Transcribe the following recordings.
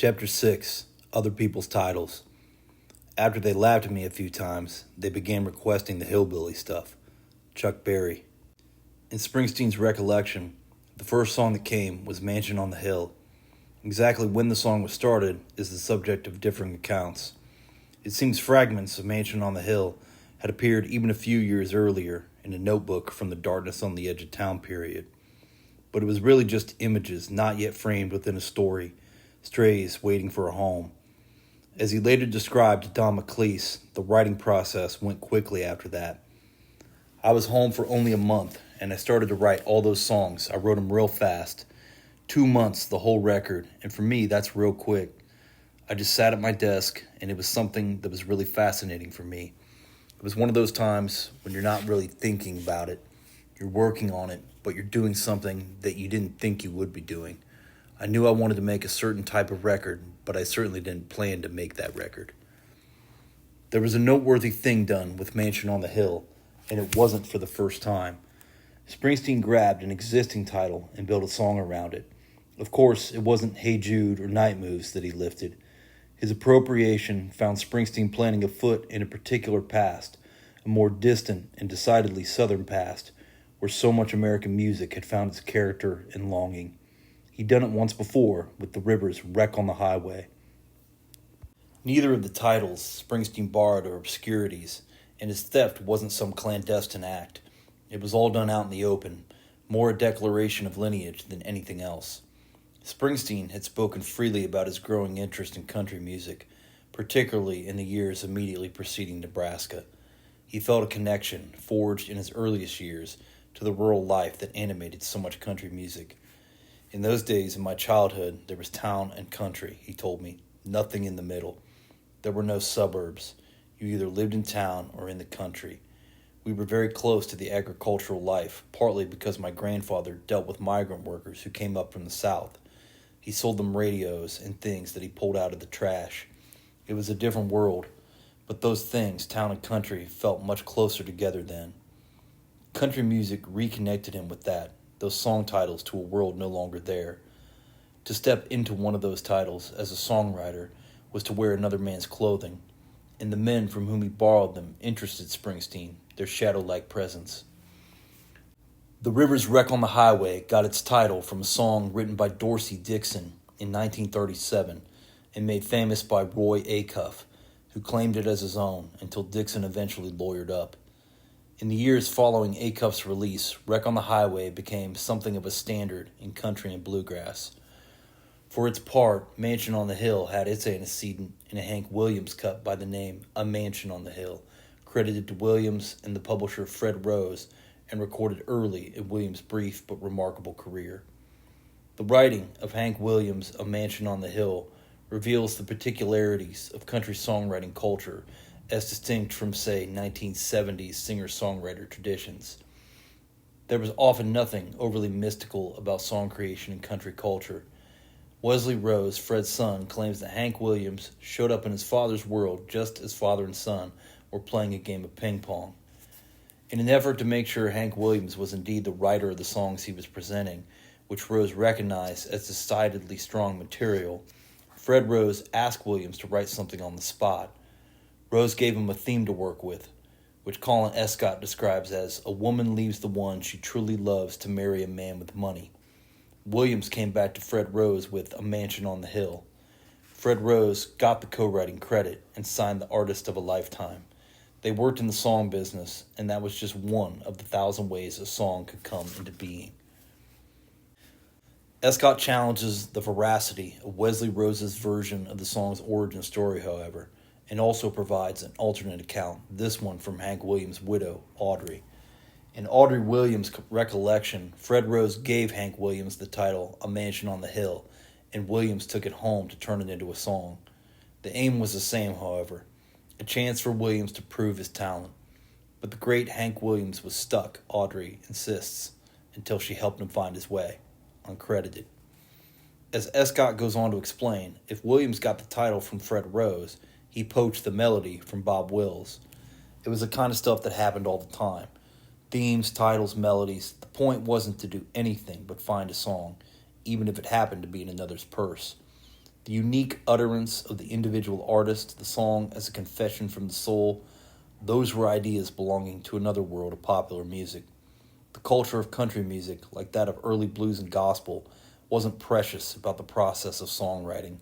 Chapter 6 Other People's Titles. After they laughed at me a few times, they began requesting the hillbilly stuff. Chuck Berry. In Springsteen's recollection, the first song that came was Mansion on the Hill. Exactly when the song was started is the subject of differing accounts. It seems fragments of Mansion on the Hill had appeared even a few years earlier in a notebook from the Darkness on the Edge of Town period. But it was really just images not yet framed within a story, strays waiting for a home. As he later described to Don McLeese, the writing process went quickly after that. I was home for only a month, and I started to write all those songs. I wrote them real fast. 2 months, the whole record, and for me, that's real quick. I just sat at my desk, and it was something that was really fascinating for me. It was one of those times when you're not really thinking about it. You're working on it, but you're doing something that you didn't think you would be doing. I knew I wanted to make a certain type of record, but I certainly didn't plan to make that record. There was a noteworthy thing done with Mansion on the Hill, and it wasn't for the first time. Springsteen grabbed an existing title and built a song around it. Of course, it wasn't Hey Jude or Night Moves that he lifted. His appropriation found Springsteen planting a foot in a particular past, a more distant and decidedly southern past, where so much American music had found its character and longing. He'd done it once before with the Rivers' Wreck on the Highway. Neither of the titles Springsteen borrowed are obscurities, and his theft wasn't some clandestine act. It was all done out in the open, more a declaration of lineage than anything else. Springsteen had spoken freely about his growing interest in country music, particularly in the years immediately preceding Nebraska. He felt a connection, forged in his earliest years, to the rural life that animated so much country music. In those days, in my childhood, there was town and country, he told me, nothing in the middle. There were no suburbs. You either lived in town or in the country. We were very close to the agricultural life, partly because my grandfather dealt with migrant workers who came up from the South. He sold them radios and things that he pulled out of the trash. It was a different world, but those things, town and country, felt much closer together then. Country music reconnected him with that, those song titles, to a world no longer there. To step into one of those titles as a songwriter was to wear another man's clothing, and the men from whom he borrowed them interested Springsteen, their shadow-like presence. The Rivers' Wreck on the Highway got its title from a song written by Dorsey Dixon in 1937 and made famous by Roy Acuff, who claimed it as his own until Dixon eventually lawyered up. In the years following Acuff's release, Wreck on the Highway became something of a standard in country and bluegrass. For its part, Mansion on the Hill had its antecedent in a Hank Williams cut by the name A Mansion on the Hill, credited to Williams and the publisher Fred Rose, and recorded early in Williams' brief but remarkable career. The writing of Hank Williams' A Mansion on the Hill reveals the particularities of country songwriting culture as distinct from, say, 1970s singer-songwriter traditions. There was often nothing overly mystical about song creation in country culture. Wesley Rose, Fred's son, claims that Hank Williams showed up in his father's world just as father and son were playing a game of ping pong. In an effort to make sure Hank Williams was indeed the writer of the songs he was presenting, which Rose recognized as decidedly strong material, Fred Rose asked Williams to write something on the spot. Rose gave him a theme to work with, which Colin Escott describes as a woman leaves the one she truly loves to marry a man with money. Williams came back to Fred Rose with A Mansion on the Hill. Fred Rose got the co-writing credit and signed the Artist of a Lifetime. They worked in the song business, and that was just one of the 1,000 ways a song could come into being. Escott challenges the veracity of Wesley Rose's version of the song's origin story, however, and also provides an alternate account, this one from Hank Williams' widow, Audrey. In Audrey Williams' recollection, Fred Rose gave Hank Williams the title A Mansion on the Hill, and Williams took it home to turn it into a song. The aim was the same, however, a chance for Williams to prove his talent. But the great Hank Williams was stuck, Audrey insists, until she helped him find his way, uncredited. As Escott goes on to explain, if Williams got the title from Fred Rose, he poached the melody from Bob Wills. It was the kind of stuff that happened all the time. Themes, titles, melodies. The point wasn't to do anything but find a song, even if it happened to be in another's purse. The unique utterance of the individual artist, the song as a confession from the soul, those were ideas belonging to another world of popular music. The culture of country music, like that of early blues and gospel, wasn't precious about the process of songwriting.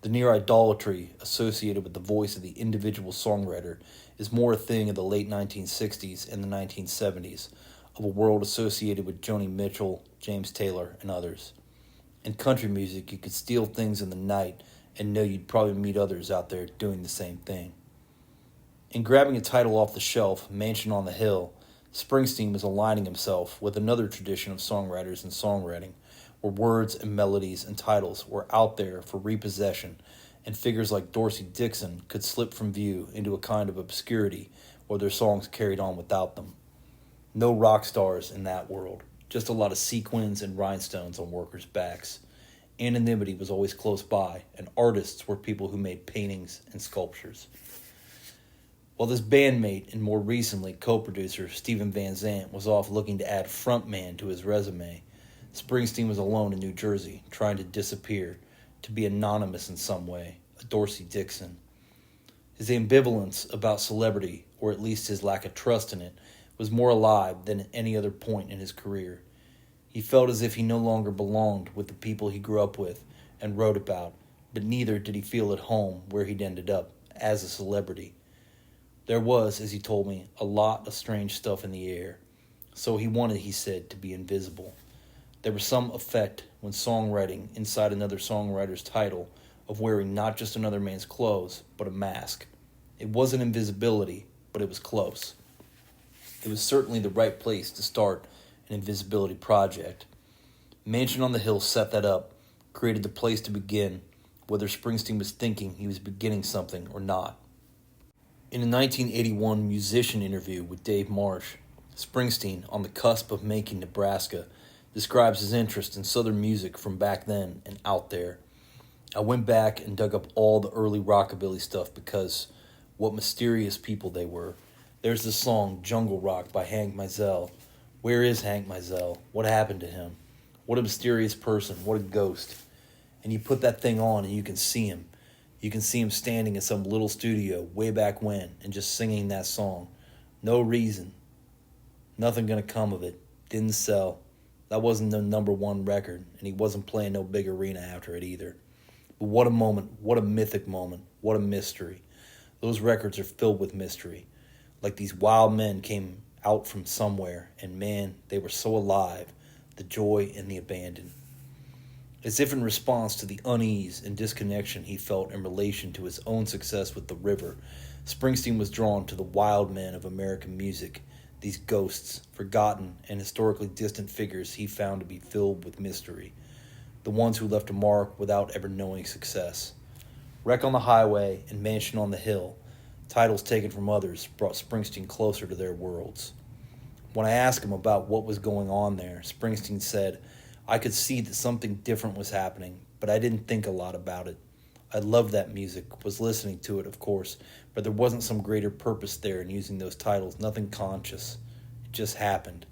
The near idolatry associated with the voice of the individual songwriter is more a thing of the late 1960s and the 1970s, of a world associated with Joni Mitchell, James Taylor, and others. In country music, you could steal things in the night and know you'd probably meet others out there doing the same thing. In grabbing a title off the shelf, Mansion on the Hill, Springsteen was aligning himself with another tradition of songwriters and songwriting, where words and melodies and titles were out there for repossession, and figures like Dorsey Dixon could slip from view into a kind of obscurity where their songs carried on without them. No rock stars in that world, just a lot of sequins and rhinestones on workers' backs. Anonymity was always close by, and artists were people who made paintings and sculptures. While this bandmate and more recently co-producer Steven Van Zandt was off looking to add frontman to his resume, Springsteen was alone in New Jersey, trying to disappear, to be anonymous in some way, a Dorsey Dixon. His ambivalence about celebrity, or at least his lack of trust in it, was more alive than at any other point in his career. He felt as if he no longer belonged with the people he grew up with and wrote about, but neither did he feel at home where he'd ended up, as a celebrity. There was, as he told me, a lot of strange stuff in the air, so he wanted, he said, to be invisible. There was some effect when songwriting inside another songwriter's title of wearing not just another man's clothes, but a mask. It wasn't invisibility, but it was close. It was certainly the right place to start an invisibility project. Mansion on the Hill set that up, created the place to begin, whether Springsteen was thinking he was beginning something or not. In a 1981 musician interview with Dave Marsh, Springsteen, on the cusp of making Nebraska, describes his interest in Southern music from back then and out there. I went back and dug up all the early rockabilly stuff because what mysterious people they were. There's the song Jungle Rock by Hank Mizell. Where is Hank Mizell? What happened to him? What a mysterious person. What a ghost. And you put that thing on and you can see him. You can see him standing in some little studio way back when and just singing that song. No reason. Nothing gonna come of it. Didn't sell. That wasn't the number one record, and he wasn't playing no big arena after it either. But what a moment. What a mythic moment. What a mystery. Those records are filled with mystery. Like these wild men came out from somewhere, and man, they were so alive, the joy and the abandon. As if in response to the unease and disconnection he felt in relation to his own success with The River, Springsteen was drawn to the wild men of American music, these ghosts, forgotten and historically distant figures he found to be filled with mystery, the ones who left a mark without ever knowing success. Wreck on the Highway and Mansion on the Hill, titles taken from others, brought Springsteen closer to their worlds. When I asked him about what was going on there, Springsteen said, I could see that something different was happening, but I didn't think a lot about it. I loved that music, was listening to it, of course, but there wasn't some greater purpose there in using those titles, nothing conscious. It just happened.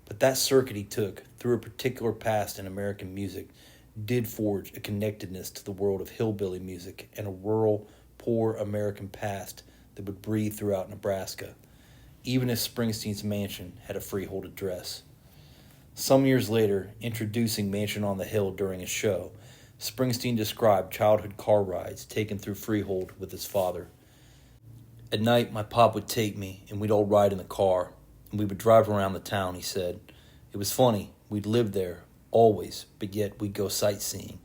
But that circuit he took, through a particular past in American music, did forge a connectedness to the world of hillbilly music and a rural, poor American past that would breathe throughout Nebraska, even if Springsteen's mansion had a freehold address. Some years later, introducing Mansion on the Hill during a show, Springsteen described childhood car rides taken through Freehold with his father. At night, my pop would take me, and we'd all ride in the car, and we would drive around the town, he said. It was funny. We'd live there, always, but yet we'd go sightseeing.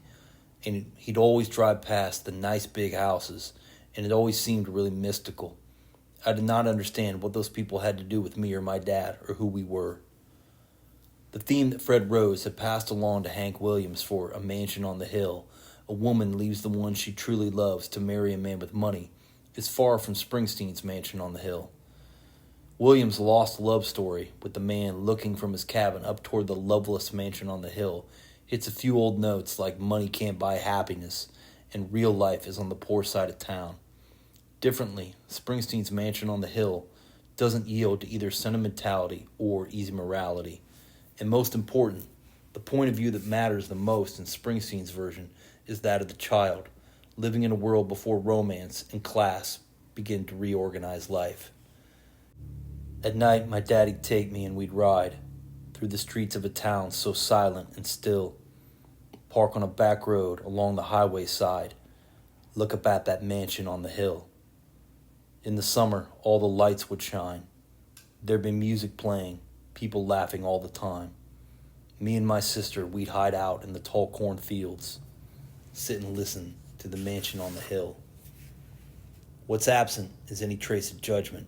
And he'd always drive past the nice big houses, and it always seemed really mystical. I did not understand what those people had to do with me or my dad or who we were. The theme that Fred Rose had passed along to Hank Williams for A Mansion on the Hill, a woman leaves the one she truly loves to marry a man with money, is far from Springsteen's Mansion on the Hill. Williams' lost love story, with the man looking from his cabin up toward the loveless mansion on the hill, hits a few old notes like money can't buy happiness and real life is on the poor side of town. Differently, Springsteen's Mansion on the Hill doesn't yield to either sentimentality or easy morality. And most important, the point of view that matters the most in Springsteen's version is that of the child, living in a world before romance and class begin to reorganize life. At night, my daddy'd take me and we'd ride through the streets of a town so silent and still, park on a back road along the highway side, look up at that mansion on the hill. In the summer, all the lights would shine. There'd be music playing, people laughing all the time. Me and my sister, we'd hide out in the tall cornfields, sit and listen to the mansion on the hill. What's absent is any trace of judgment.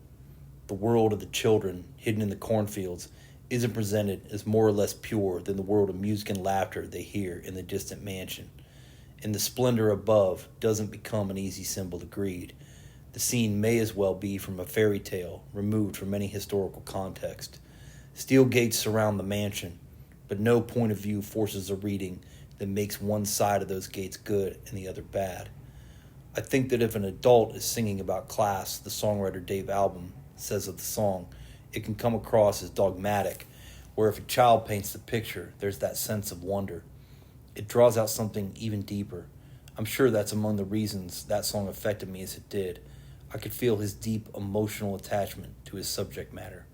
The world of the children, hidden in the cornfields, isn't presented as more or less pure than the world of music and laughter they hear in the distant mansion. And the splendor above doesn't become an easy symbol of greed. The scene may as well be from a fairy tale removed from any historical context. Steel gates surround the mansion, but no point of view forces a reading that makes one side of those gates good and the other bad. I think that if an adult is singing about class, the songwriter Dave Albom says of the song, it can come across as dogmatic, where if a child paints the picture, there's that sense of wonder. It draws out something even deeper. I'm sure that's among the reasons that song affected me as it did. I could feel his deep emotional attachment to his subject matter.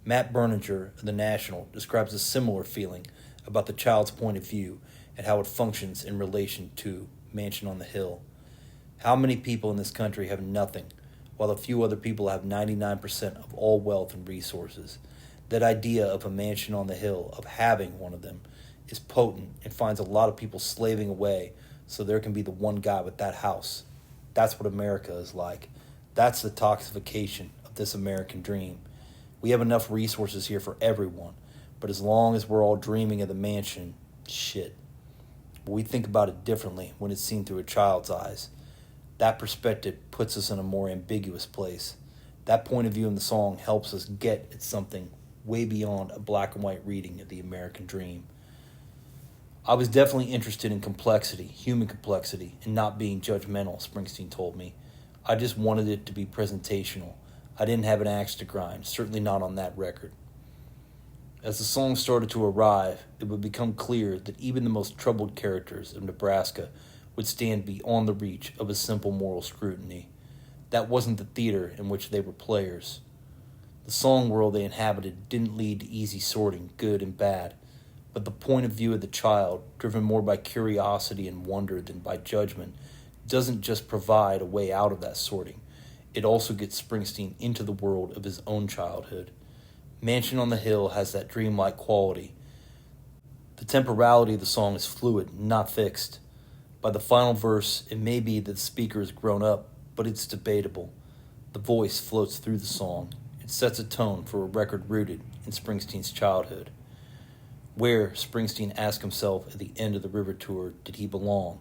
Matt Berninger of The National describes a similar feeling about the child's point of view and how it functions in relation to Mansion on the Hill. How many people in this country have nothing, while a few other people have 99% of all wealth and resources? That idea of a mansion on the hill, of having one of them, is potent and finds a lot of people slaving away so there can be the one guy with that house. That's what America is like. That's the toxification of this American dream. We have enough resources here for everyone, but as long as we're all dreaming of the mansion, shit. But we think about it differently when it's seen through a child's eyes. That perspective puts us in a more ambiguous place. That point of view in the song helps us get at something way beyond a black and white reading of the American dream. I was definitely interested in complexity, human complexity, and not being judgmental, Springsteen told me. I just wanted it to be presentational. I didn't have an axe to grind, certainly not on that record. As the song started to arrive, it would become clear that even the most troubled characters of Nebraska would stand beyond the reach of a simple moral scrutiny. That wasn't the theater in which they were players. The song world they inhabited didn't lead to easy sorting, good and bad, but the point of view of the child, driven more by curiosity and wonder than by judgment, doesn't just provide a way out of that sorting. It also gets Springsteen into the world of his own childhood. Mansion on the Hill has that dreamlike quality. The temporality of the song is fluid, not fixed. By the final verse, it may be that the speaker has grown up, but it's debatable. The voice floats through the song. It sets a tone for a record rooted in Springsteen's childhood. Where, Springsteen asked himself at the end of the River Tour, did he belong?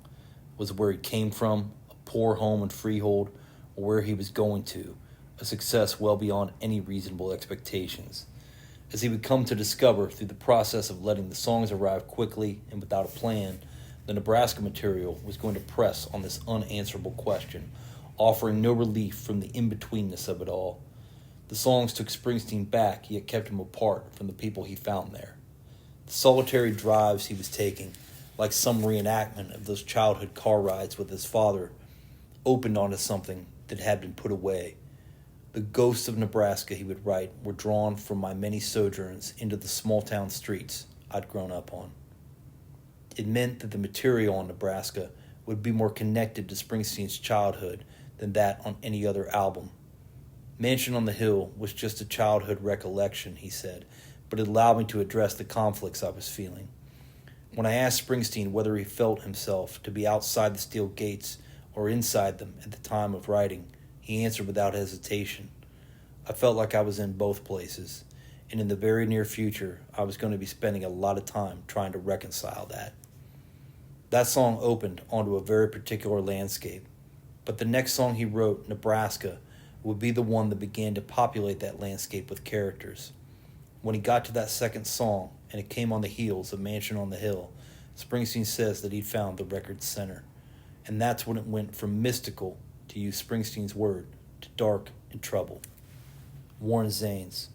Was it where he came from, a poor home and freehold, or where he was going to, a success well beyond any reasonable expectations? As he would come to discover through the process of letting the songs arrive quickly and without a plan, the Nebraska material was going to press on this unanswerable question, offering no relief from the in-betweenness of it all. The songs took Springsteen back, yet kept him apart from the people he found there. The solitary drives he was taking, like some reenactment of those childhood car rides with his father, opened onto something that had been put away. The ghosts of Nebraska, he would write, were drawn from my many sojourns into the small-town streets I'd grown up on. It meant that the material on Nebraska would be more connected to Springsteen's childhood than that on any other album. Mansion on the Hill was just a childhood recollection, he said, but it allowed me to address the conflicts I was feeling. When I asked Springsteen whether he felt himself to be outside the steel gates or inside them at the time of writing, he answered without hesitation. I felt like I was in both places, and in the very near future, I was going to be spending a lot of time trying to reconcile that. That song opened onto a very particular landscape, but the next song he wrote, Nebraska, would be the one that began to populate that landscape with characters. When he got to that second song, and it came on the heels of Mansion on the Hill, Springsteen says that he'd found the record's center. And that's when it went from mystical, to use Springsteen's word, to dark and troubled. Warren Zanes.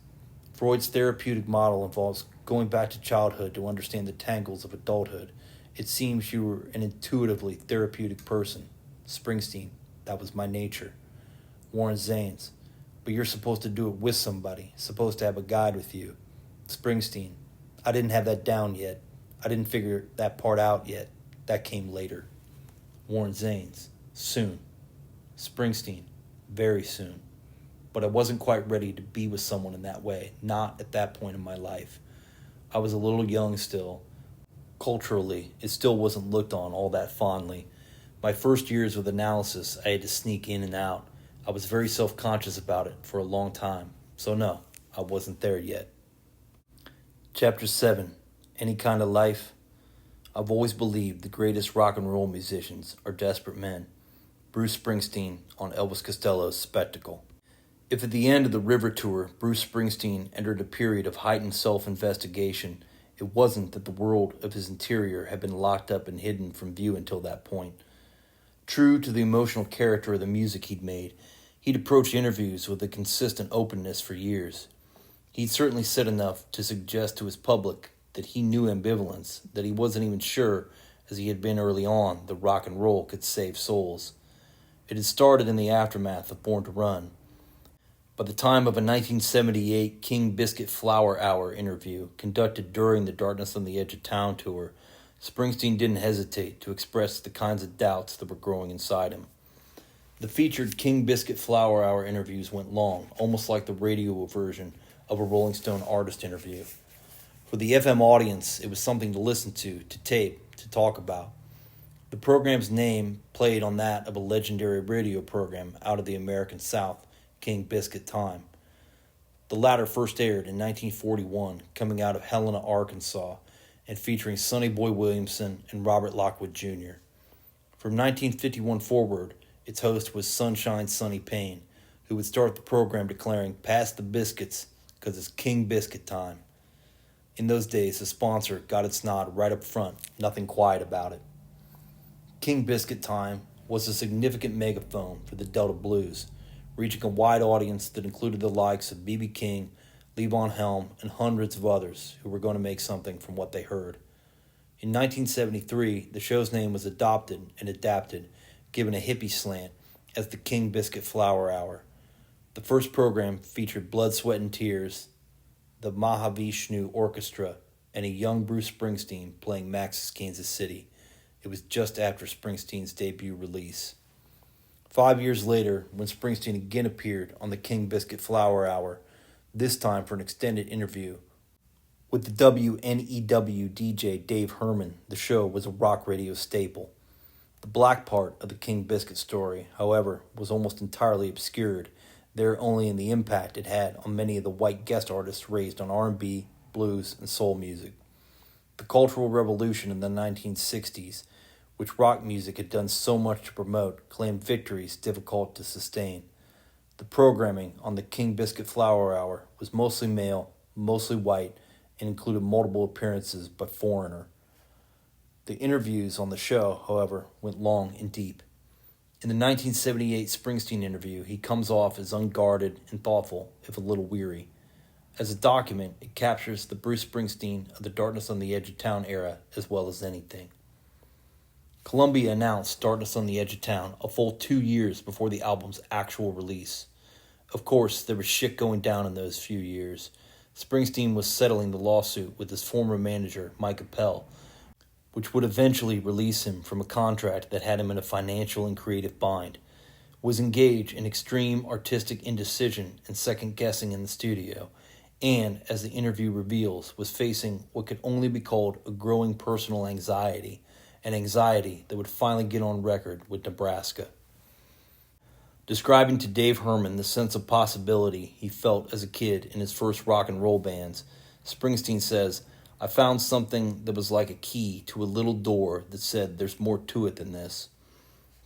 Freud's therapeutic model involves going back to childhood to understand the tangles of adulthood It seems you were an intuitively therapeutic person. Springsteen, that was my nature. Warren Zanes, but you're supposed to do it with somebody, supposed to have a guide with you. Springsteen, I didn't have that down yet. I didn't figure that part out yet. That came later. Warren Zanes, soon. Springsteen, very soon. But I wasn't quite ready to be with someone in that way, not at that point in my life. I was a little young still. Culturally, it still wasn't looked on all that fondly. My first years with analysis, I had to sneak in and out. I was very self-conscious about it for a long time. So no, I wasn't there yet. Chapter 7, Any Kind of Life. I've always believed the greatest rock and roll musicians are desperate men. Bruce Springsteen on Elvis Costello's Spectacle. If at the end of the River Tour, Bruce Springsteen entered a period of heightened self-investigation, it wasn't that the world of his interior had been locked up and hidden from view until that point. True to the emotional character of the music he'd made, he'd approached interviews with a consistent openness for years. He'd certainly said enough to suggest to his public that he knew ambivalence, that he wasn't even sure, as he had been early on, that rock and roll could save souls. It had started in the aftermath of Born to Run. By the time of a 1978 King Biscuit Flower Hour interview conducted during the Darkness on the Edge of Town tour, Springsteen didn't hesitate to express the kinds of doubts that were growing inside him. The featured King Biscuit Flower Hour interviews went long, almost like the radio version of a Rolling Stone artist interview. For the FM audience, it was something to listen to tape, to talk about. The program's name played on that of a legendary radio program out of the American South, King Biscuit Time. The latter first aired in 1941, coming out of Helena, Arkansas, and featuring Sonny Boy Williamson and Robert Lockwood Jr. From 1951 forward, its host was Sunshine Sonny Payne, who would start the program declaring, "Pass the biscuits, 'cause it's King Biscuit time." In those days, the sponsor got its nod right up front, nothing quiet about it. King Biscuit Time was a significant megaphone for the Delta Blues, reaching a wide audience that included the likes of B.B. King, Levon Helm, and hundreds of others who were going to make something from what they heard. In 1973, the show's name was adopted and adapted, given a hippie slant, as the King Biscuit Flower Hour. The first program featured Blood, Sweat, and Tears, the Mahavishnu Orchestra, and a young Bruce Springsteen playing Max's Kansas City. It was just after Springsteen's debut release. 5 years later, when Springsteen again appeared on the King Biscuit Flower Hour, this time for an extended interview with the WNEW DJ Dave Herman, the show was a rock radio staple. The black part of the King Biscuit story, however, was almost entirely obscured, there only in the impact it had on many of the white guest artists raised on R&B, blues, and soul music. The cultural revolution in the 1960s, which rock music had done so much to promote, claimed victories difficult to sustain. The programming on the King Biscuit Flower Hour was mostly male, mostly white, and included multiple appearances by Foreigner. The interviews on the show, however, went long and deep. In the 1978 Springsteen interview, he comes off as unguarded and thoughtful, if a little weary. As a document, it captures the Bruce Springsteen of the Darkness on the Edge of Town era as well as anything. Columbia announced Darkness on the Edge of Town a full 2 years before the album's actual release. Of course, there was shit going down in those few years. Springsteen was settling the lawsuit with his former manager, Mike Appel, which would eventually release him from a contract that had him in a financial and creative bind, was engaged in extreme artistic indecision and second-guessing in the studio, and, as the interview reveals, was facing what could only be called a growing personal anxiety, an anxiety that would finally get on record with Nebraska. Describing to Dave Herman the sense of possibility he felt as a kid in his first rock and roll bands, Springsteen says, "I found something that was like a key to a little door that said there's more to it than this."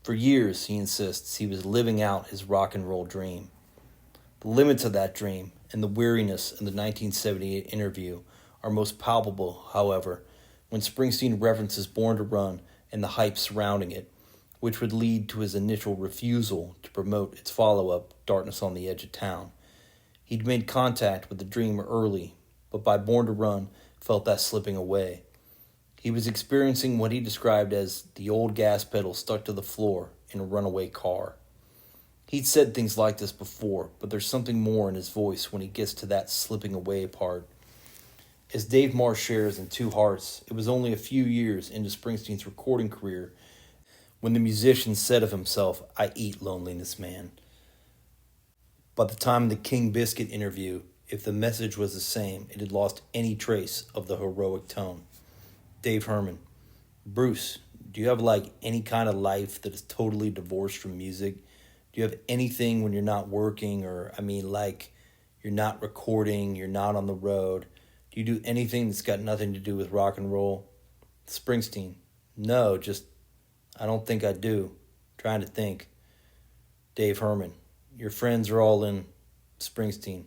For years, he insists, he was living out his rock and roll dream. The limits of that dream and the weariness in the 1978 interview are most palpable, however, when Springsteen references Born to Run and the hype surrounding it, which would lead to his initial refusal to promote its follow-up, Darkness on the Edge of Town. He'd made contact with the dream early, but by Born to Run felt that slipping away. He was experiencing what he described as the old gas pedal stuck to the floor in a runaway car. He'd said things like this before, but there's something more in his voice when he gets to that slipping away part. As Dave Marsh shares in Two Hearts, it was only a few years into Springsteen's recording career when the musician said of himself, "I eat loneliness, man." By the time of the King Biscuit interview, if the message was the same, it had lost any trace of the heroic tone. Dave Herman: "Bruce, do you have any kind of life that is totally divorced from music? Do you have anything when you're not working, or you're not recording, you're not on the road? Do you do anything that's got nothing to do with rock and roll?" Springsteen: "No, I don't think I do. Trying to think." Dave Herman: "Your friends are all in." Springsteen: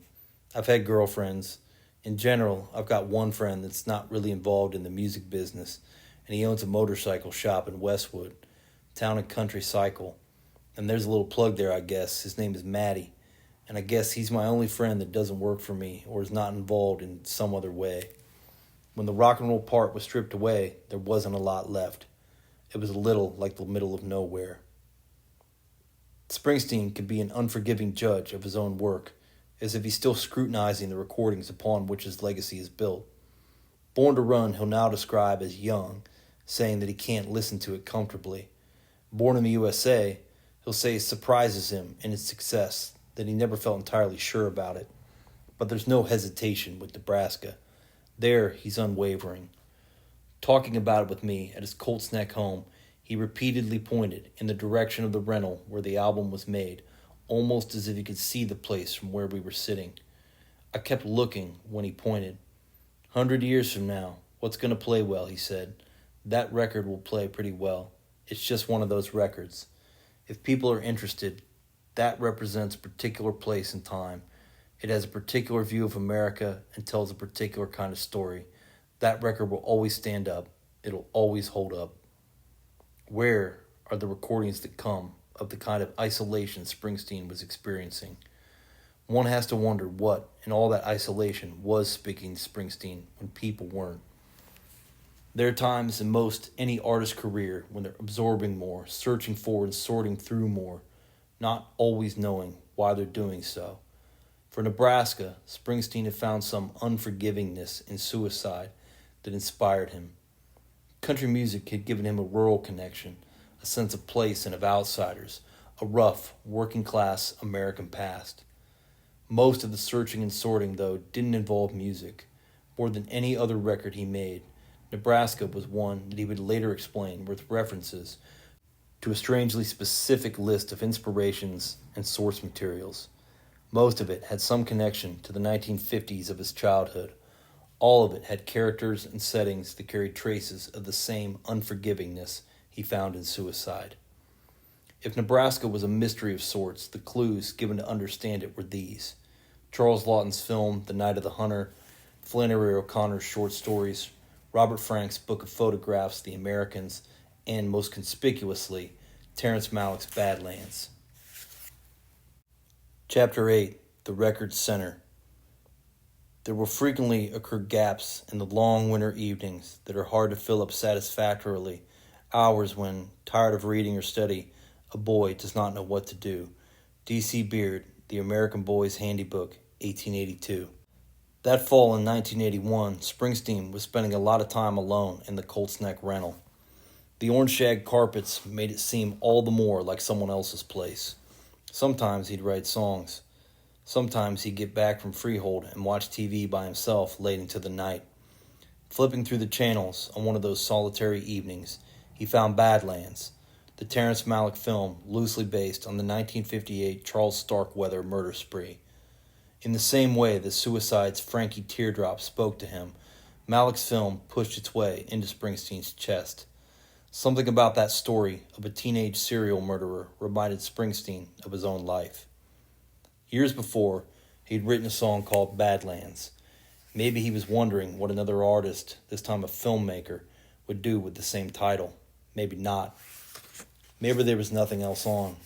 "I've had girlfriends. In general, I've got one friend that's not really involved in the music business, and he owns a motorcycle shop in Westwood, Town and Country Cycle. And there's a little plug there, I guess. His name is Matty, and I guess he's my only friend that doesn't work for me or is not involved in some other way. When the rock and roll part was stripped away, there wasn't a lot left. It was a little like the middle of nowhere." Springsteen could be an unforgiving judge of his own work, as if he's still scrutinizing the recordings upon which his legacy is built. Born to Run he'll now describe as young, saying that he can't listen to it comfortably. Born in the USA, he'll say it surprises him in its success, that he never felt entirely sure about it. But there's no hesitation with Nebraska. There, he's unwavering. Talking about it with me at his Colts Neck home, he repeatedly pointed in the direction of the rental where the album was made, almost as if he could see the place from where we were sitting. I kept looking when he pointed. "100 years from now, what's going to play well?" he said. "That record will play pretty well. It's just one of those records. If people are interested, that represents a particular place and time. It has a particular view of America and tells a particular kind of story. That record will always stand up. It'll always hold up." Where are the recordings that come of the kind of isolation Springsteen was experiencing? One has to wonder what, in all that isolation, was speaking to Springsteen when people weren't. There are times in most any artist's career when they're absorbing more, searching for and sorting through more, not always knowing why they're doing so. For Nebraska, Springsteen had found some unforgivingness in Suicide that inspired him. Country music had given him a rural connection, a sense of place and of outsiders, a rough, working-class American past. Most of the searching and sorting, though, didn't involve music. More than any other record he made, Nebraska was one that he would later explain with references to a strangely specific list of inspirations and source materials. Most of it had some connection to the 1950s of his childhood. All of it had characters and settings that carried traces of the same unforgivingness he found in Suicide. If Nebraska was a mystery of sorts, the clues given to understand it were these: Charles Lawton's film The Night of the Hunter, Flannery O'Connor's short stories, Robert Frank's book of photographs, The Americans, and most conspicuously, Terrence Malick's Badlands. Chapter 8, The Record's Center. There will frequently occur gaps in the long winter evenings that are hard to fill up satisfactorily, hours when, tired of reading or study, a boy does not know what to do. D.C. Beard, The American Boy's Handy Book, 1882. That fall in 1981, Springsteen was spending a lot of time alone in the Colts Neck rental. The orange shag carpets made it seem all the more like someone else's place. Sometimes he'd write songs. Sometimes he'd get back from Freehold and watch TV by himself late into the night. Flipping through the channels on one of those solitary evenings, he found Badlands, the Terrence Malick film loosely based on the 1958 Charles Starkweather murder spree. In the same way that Suicide's Frankie Teardrop spoke to him, Malick's film pushed its way into Springsteen's chest. Something about that story of a teenage serial murderer reminded Springsteen of his own life. Years before, he'd written a song called Badlands. Maybe he was wondering what another artist, this time a filmmaker, would do with the same title. Maybe not. Maybe there was nothing else on.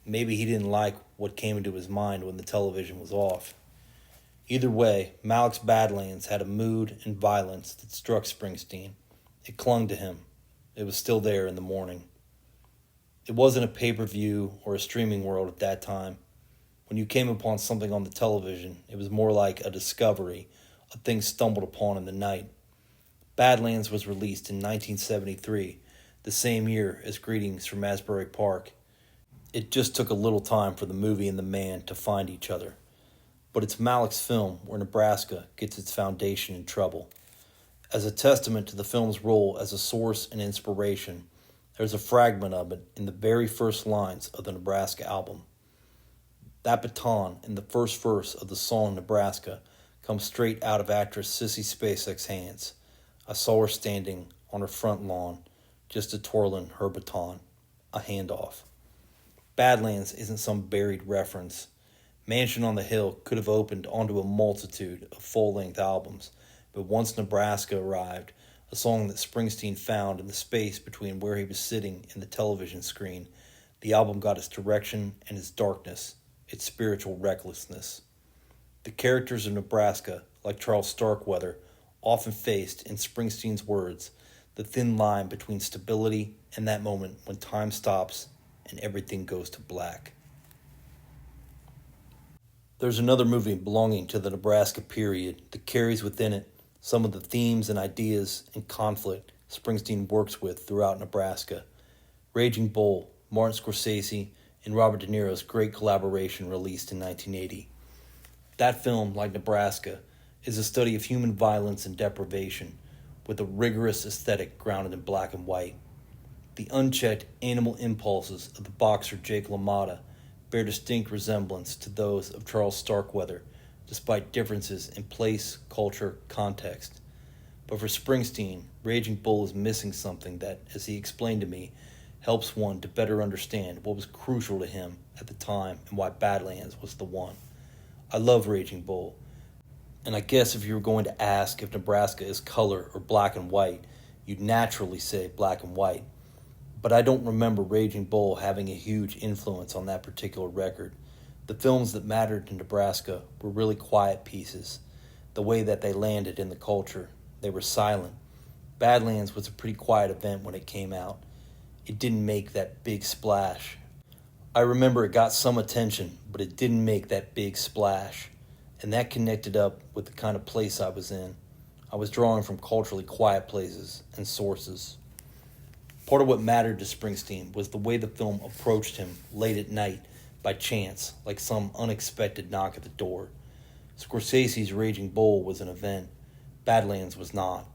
Maybe he didn't like what came into his mind when the television was off. Either way, Malick's Badlands had a mood and violence that struck Springsteen. It clung to him. It was still there in the morning. It wasn't a pay-per-view or a streaming world at that time. When you came upon something on the television, it was more like a discovery, a thing stumbled upon in the night. Badlands was released in 1973, the same year as Greetings from Asbury Park. It just took a little time for the movie and the man to find each other. But it's Malick's film where Nebraska gets its foundation in trouble. As a testament to the film's role as a source and inspiration, there's a fragment of it in the very first lines of the Nebraska album. That baton in the first verse of the song Nebraska comes straight out of actress Sissy Spacek's hands. I saw her standing on her front lawn, just a twirling her baton, a handoff. Badlands isn't some buried reference. Mansion on the Hill could have opened onto a multitude of full-length albums, but once Nebraska arrived, a song that Springsteen found in the space between where he was sitting and the television screen, the album got its direction and its darkness, its spiritual recklessness. The characters of Nebraska, like Charles Starkweather, often faced, in Springsteen's words, the thin line between stability and that moment when time stops and everything goes to black. There's another movie belonging to the Nebraska period that carries within it some of the themes and ideas and conflict Springsteen works with throughout Nebraska. Raging Bull, Martin Scorsese, and Robert De Niro's great collaboration released in 1980. That film, like Nebraska, is a study of human violence and deprivation, with a rigorous aesthetic grounded in black and white. The unchecked animal impulses of the boxer Jake LaMotta bear distinct resemblance to those of Charles Starkweather, despite differences in place, culture, context. But for Springsteen, Raging Bull is missing something that, as he explained to me, helps one to better understand what was crucial to him at the time and why Badlands was the one. I love Raging Bull, and I guess if you were going to ask if Nebraska is color or black and white, you'd naturally say black and white. But I don't remember Raging Bull having a huge influence on that particular record. The films that mattered to Nebraska were really quiet pieces. The way that they landed in the culture, they were silent. Badlands was a pretty quiet event when it came out. It didn't make that big splash. I remember it got some attention, but it didn't make that big splash. And that connected up with the kind of place I was in. I was drawing from culturally quiet places and sources. Part of what mattered to Springsteen was the way the film approached him late at night by chance, like some unexpected knock at the door. Scorsese's Raging Bull was an event. Badlands was not.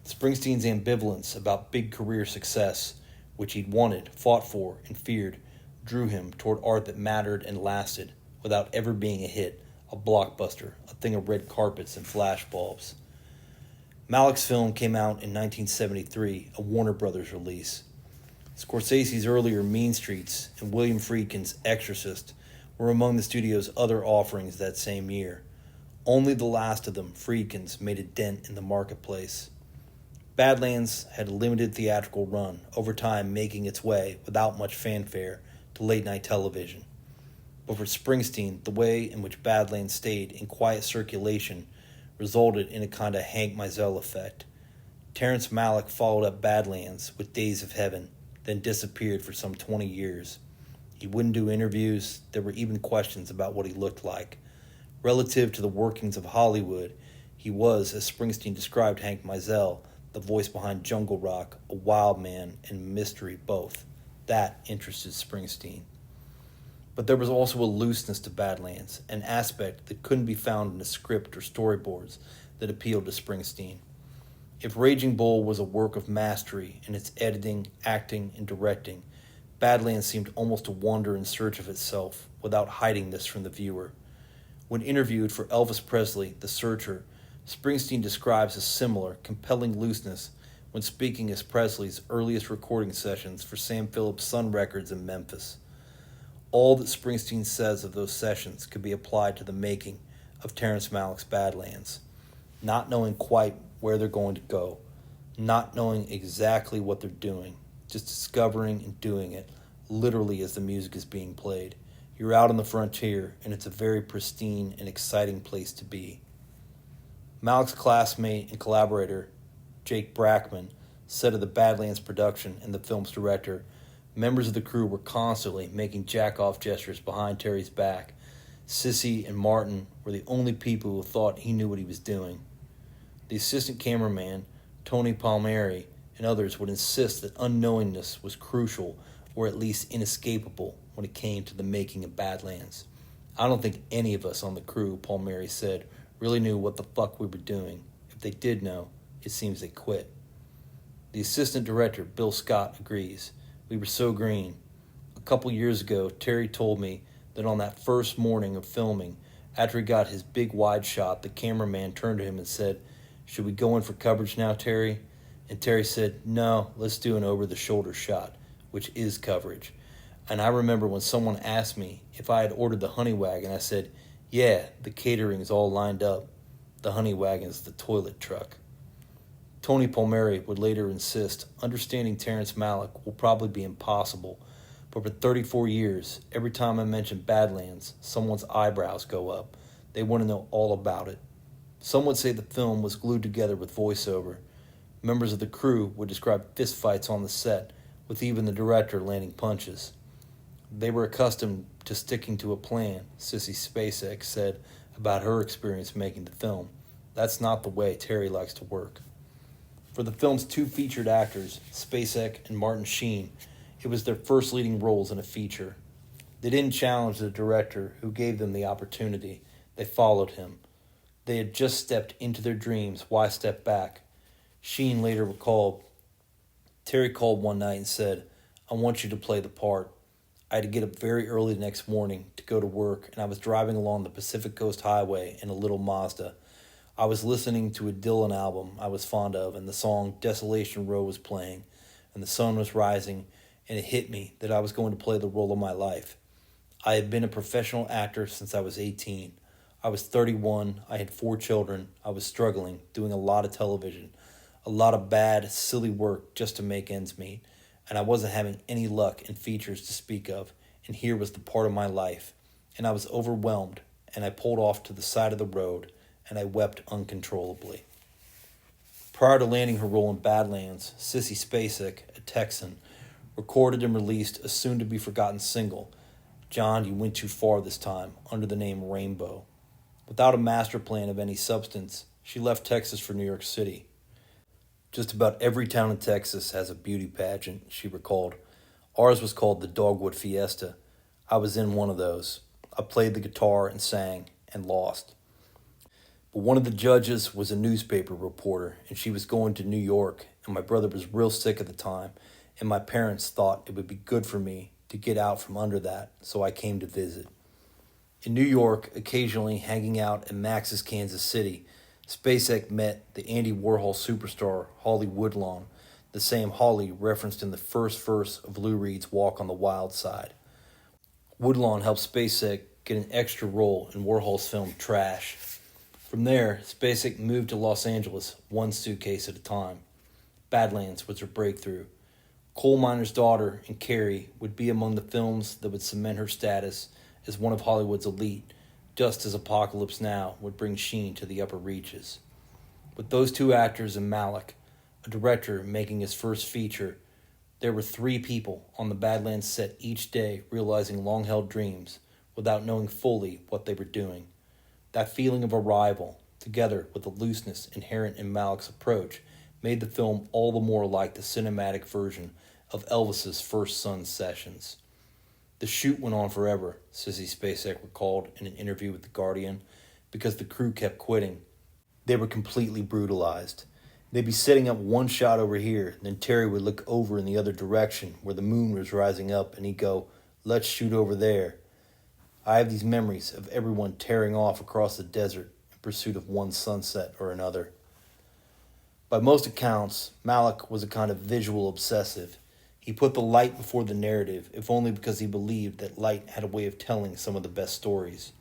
Springsteen's ambivalence about big career success, which he'd wanted, fought for, and feared, drew him toward art that mattered and lasted, without ever being a hit, a blockbuster, a thing of red carpets and flashbulbs. Malick's film came out in 1973, a Warner Brothers release. Scorsese's earlier Mean Streets and William Friedkin's Exorcist were among the studio's other offerings that same year. Only the last of them, Friedkin's, made a dent in the marketplace. Badlands had a limited theatrical run, over time making its way, without much fanfare, to late-night television. But for Springsteen, the way in which Badlands stayed in quiet circulation resulted in a kind of Hank Mizell effect. Terrence Malick followed up Badlands with Days of Heaven, then disappeared for some 20 years. He wouldn't do interviews. There were even questions about what he looked like. Relative to the workings of Hollywood, he was, as Springsteen described Hank Mizell, the voice behind Jungle Rock, a wild man and mystery both. That interested Springsteen. But there was also a looseness to Badlands, an aspect that couldn't be found in a script or storyboards that appealed to Springsteen. If Raging Bull was a work of mastery in its editing, acting, and directing, Badlands seemed almost to wander in search of itself without hiding this from the viewer. When interviewed for Elvis Presley, The Searcher, Springsteen describes a similar, compelling looseness when speaking as Presley's earliest recording sessions for Sam Phillips' Sun Records in Memphis. All that Springsteen says of those sessions could be applied to the making of Terrence Malick's Badlands. Not knowing quite where they're going to go, not knowing exactly what they're doing, just discovering and doing it, literally as the music is being played. You're out on the frontier, and it's a very pristine and exciting place to be. Malick's classmate and collaborator, Jake Brackman, set of the Badlands production and the film's director, members of the crew were constantly making jack-off gestures behind Terry's back. Sissy and Martin were the only people who thought he knew what he was doing. The assistant cameraman, Tony Palmieri, and others would insist that unknowingness was crucial or at least inescapable when it came to the making of Badlands. I don't think any of us on the crew, Palmieri said, really knew what the fuck we were doing. If they did know, it seems they quit. The assistant director, Bill Scott, agrees. We were so green. A couple years ago, Terry told me that on that first morning of filming, after he got his big wide shot, the cameraman turned to him and said, "Should we go in for coverage now, Terry?" And Terry said, "No, let's do an over-the-shoulder shot," which is coverage. And I remember when someone asked me if I had ordered the honey wagon, I said, "Yeah, the catering's all lined up. The honey wagon's the toilet truck." Tony Palmieri would later insist, understanding Terrence Malick will probably be impossible, but for 34 years, every time I mention Badlands, someone's eyebrows go up. They want to know all about it. Some would say the film was glued together with voiceover. Members of the crew would describe fistfights on the set, with even the director landing punches. They were accustomed to sticking to a plan, Sissy Spacek said about her experience making the film. That's not the way Terry likes to work. For the film's two featured actors, Spacek and Martin Sheen, it was their first leading roles in a feature. They didn't challenge the director who gave them the opportunity. They followed him. They had just stepped into their dreams. Why step back? Sheen later recalled, Terry called one night and said, "I want you to play the part." I had to get up very early the next morning to go to work, and I was driving along the Pacific Coast Highway in a little Mazda. I was listening to a Dylan album I was fond of, and the song Desolation Row was playing, and the sun was rising, and it hit me that I was going to play the role of my life. I had been a professional actor since I was 18. I was 31, I had 4 children, I was struggling, doing a lot of television, a lot of bad, silly work just to make ends meet, and I wasn't having any luck in features to speak of, and here was the part of my life, and I was overwhelmed, and I pulled off to the side of the road, and I wept uncontrollably. Prior to landing her role in Badlands, Sissy Spacek, a Texan, recorded and released a soon-to-be-forgotten single, "John, You Went Too Far This Time," under the name Rainbow. Without a master plan of any substance, she left Texas for New York City. "Just about every town in Texas has a beauty pageant," she recalled. "Ours was called the Dogwood Fiesta. I was in one of those. I played the guitar and sang, and lost. But one of the judges was a newspaper reporter, and she was going to New York, and my brother was real sick at the time, and my parents thought it would be good for me to get out from under that, so I came to visit. In New York, occasionally hanging out at Max's Kansas City, Spacek met the Andy Warhol superstar Holly Woodlawn, the same Holly referenced in the first verse of Lou Reed's Walk on the Wild Side. Woodlawn helped Spacek get an extra role in Warhol's film Trash. From there, Spacek moved to Los Angeles, one suitcase at a time. Badlands was her breakthrough. Coal Miner's Daughter and Carrie would be among the films that would cement her status as one of Hollywood's elite, just as Apocalypse Now would bring Sheen to the upper reaches. With those two actors and Malick, a director making his first feature, there were 3 people on the Badlands set each day realizing long-held dreams without knowing fully what they were doing. That feeling of arrival, together with the looseness inherent in Malick's approach, made the film all the more like the cinematic version of Elvis's First Son sessions. The shoot went on forever, Sissy Spacek recalled in an interview with The Guardian, because the crew kept quitting. They were completely brutalized. They'd be setting up one shot over here, then Terry would look over in the other direction where the moon was rising up, and he'd go, "Let's shoot over there." I have these memories of everyone tearing off across the desert in pursuit of one sunset or another. By most accounts, Malick was a kind of visual obsessive. He put the light before the narrative, if only because he believed that light had a way of telling some of the best stories.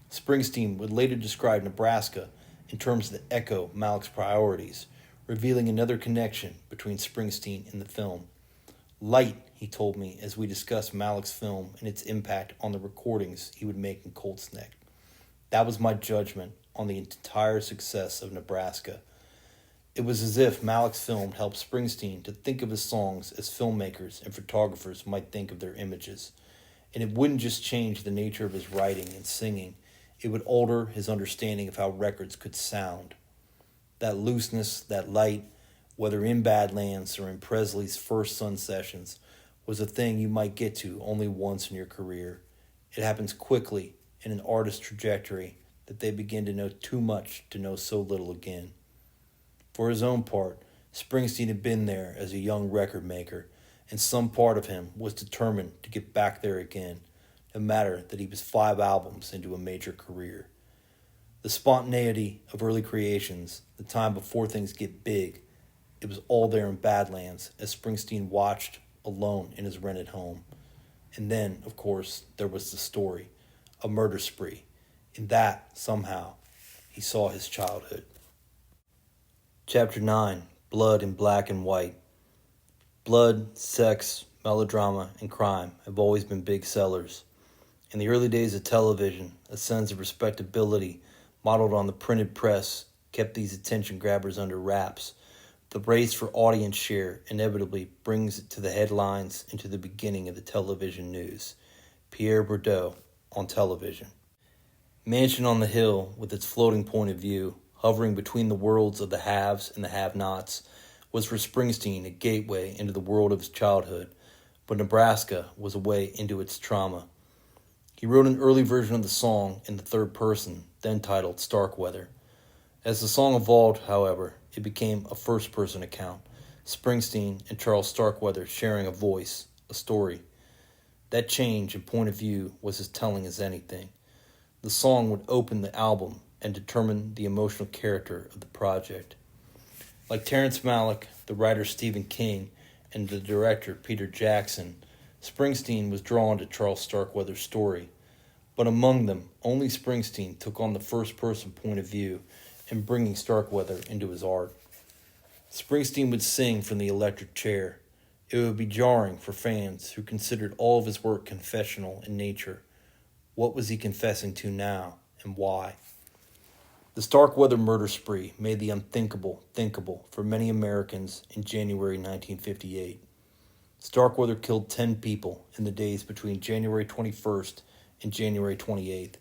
Springsteen would later describe Nebraska in terms that echo Malick's priorities, revealing another connection between Springsteen and the film. Light, he told me as we discussed Malick's film and its impact on the recordings he would make in Colts Neck. That was my judgment on the entire success of Nebraska. It was as if Malick's film helped Springsteen to think of his songs as filmmakers and photographers might think of their images. And it wouldn't just change the nature of his writing and singing, it would alter his understanding of how records could sound. That looseness, that light, whether in Badlands or in Presley's first Sun sessions, was a thing you might get to only once in your career. It happens quickly in an artist's trajectory that they begin to know too much to know so little again. For his own part, Springsteen had been there as a young record maker, and some part of him was determined to get back there again, no matter that he was 5 albums into a major career. The spontaneity of early creations, the time before things get big, it was all there in Badlands as Springsteen watched alone in his rented home. And then, of course, there was the story, a murder spree. In that, somehow, he saw his childhood. Chapter 9, Blood in Black and White. Blood, sex, melodrama, and crime have always been big sellers. In the early days of television, a sense of respectability modeled on the printed press kept these attention grabbers under wraps. The race for audience share inevitably brings it to the headlines and to the beginning of the television news. Pierre Bourdieu on television. Mansion on the Hill, with its floating point of view, hovering between the worlds of the haves and the have-nots, was for Springsteen a gateway into the world of his childhood, but Nebraska was a way into its trauma. He wrote an early version of the song in the third person, then titled Starkweather. As the song evolved, however, it became a first-person account, Springsteen and Charles Starkweather sharing a voice, a story. That change in point of view was as telling as anything. The song would open the album and determine the emotional character of the project. Like Terrence Malick, the writer Stephen King, and the director Peter Jackson, Springsteen was drawn to Charles Starkweather's story. But among them, only Springsteen took on the first-person point of view in bringing Starkweather into his art. Springsteen would sing from the electric chair. It would be jarring for fans who considered all of his work confessional in nature. What was he confessing to now, and why? The Starkweather murder spree made the unthinkable thinkable for many Americans in January 1958. Starkweather killed 10 people in the days between January 21st and January 28th,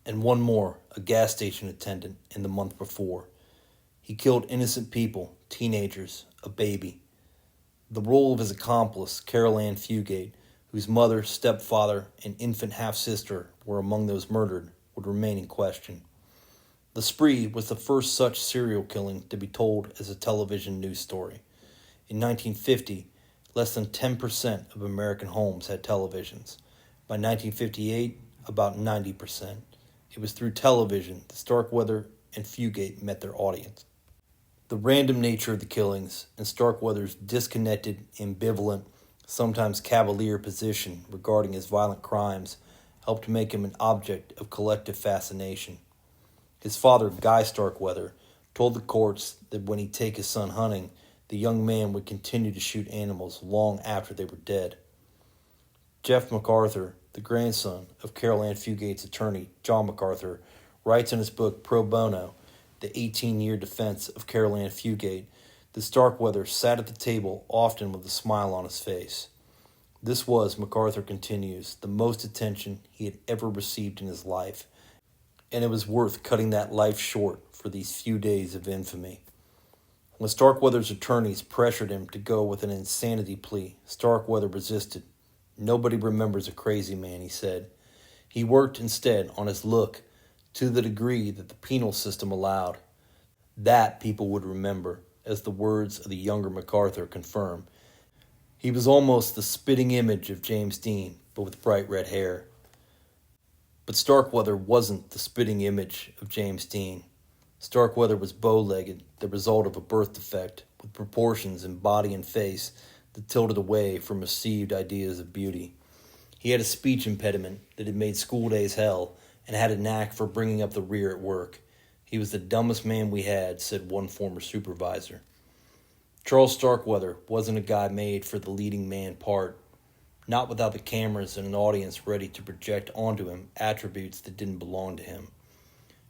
and one more, a gas station attendant, in the month before. He killed innocent people, teenagers, a baby. The role of his accomplice, Carol Ann Fugate, whose mother, stepfather, and infant half-sister were among those murdered, would remain in question. The spree was the first such serial killing to be told as a television news story. In 1950, less than 10% of American homes had televisions. By 1958, about 90%. It was through television that Starkweather and Fugate met their audience. The random nature of the killings and Starkweather's disconnected, ambivalent, sometimes cavalier position regarding his violent crimes helped make him an object of collective fascination. His father, Guy Starkweather, told the courts that when he'd take his son hunting, the young man would continue to shoot animals long after they were dead. Jeff MacArthur, the grandson of Carol Ann Fugate's attorney, John MacArthur, writes in his book Pro Bono, the 18-year defense of Carol Ann Fugate, that Starkweather sat at the table often with a smile on his face. This was, MacArthur continues, the most attention he had ever received in his life, and it was worth cutting that life short for these few days of infamy. When Starkweather's attorneys pressured him to go with an insanity plea, Starkweather resisted. Nobody remembers a crazy man, he said. He worked instead on his look to the degree that the penal system allowed. That people would remember, as the words of the younger MacArthur confirm. He was almost the spitting image of James Dean, but with bright red hair. But Starkweather wasn't the spitting image of James Dean. Starkweather was bow-legged, the result of a birth defect, with proportions in body and face that tilted away from received ideas of beauty. He had a speech impediment that had made school days hell, and had a knack for bringing up the rear at work. He was the dumbest man we had, said one former supervisor. Charles Starkweather wasn't a guy made for the leading man part, not without the cameras and an audience ready to project onto him attributes that didn't belong to him.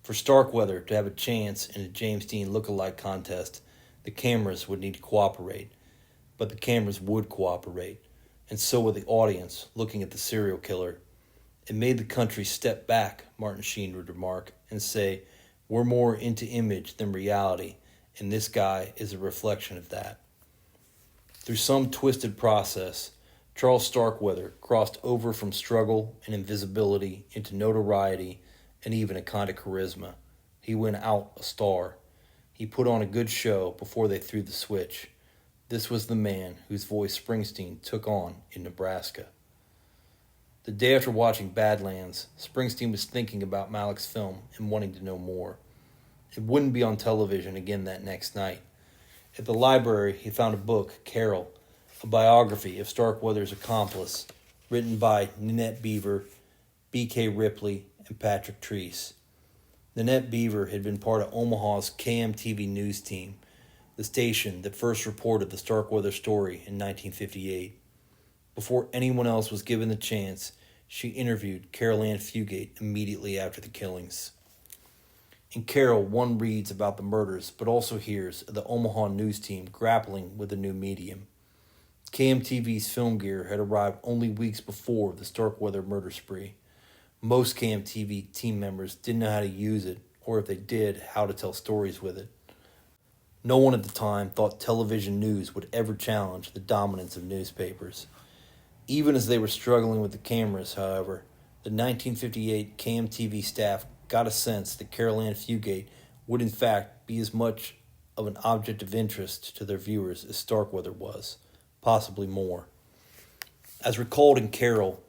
For Starkweather to have a chance in a James Dean look-alike contest the cameras would need to cooperate, but the cameras would cooperate, and so would the audience looking at the serial killer. It made the country step back, Martin Sheen would remark, and say, "We're more into image than reality, and this guy is a reflection of that." Through some twisted process, Charles Starkweather crossed over from struggle and invisibility into notoriety and even a kind of charisma. He went out a star. He put on a good show before they threw the switch. This was the man whose voice Springsteen took on in Nebraska. The day after watching Badlands, Springsteen was thinking about Malik's film and wanting to know more. It wouldn't be on television again that next night. At the library, he found a book, Carol, a biography of Starkweather's accomplice, written by Ninette Beaver, B.K. Ripley, and Patrick Treese. Ninette Beaver had been part of Omaha's KMTV news team, the station that first reported the Starkweather story in 1958. Before anyone else was given the chance, she interviewed Carol Ann Fugate immediately after the killings. In Carol, one reads about the murders, but also hears of the Omaha news team grappling with a new medium. KMTV's film gear had arrived only weeks before the Starkweather murder spree. Most KMTV team members didn't know how to use it, or if they did, how to tell stories with it. No one at the time thought television news would ever challenge the dominance of newspapers. Even as they were struggling with the cameras, however, the 1958 KMTV staff got a sense that Carol Ann Fugate would in fact be as much of an object of interest to their viewers as Starkweather was, possibly more. As recalled in Carol,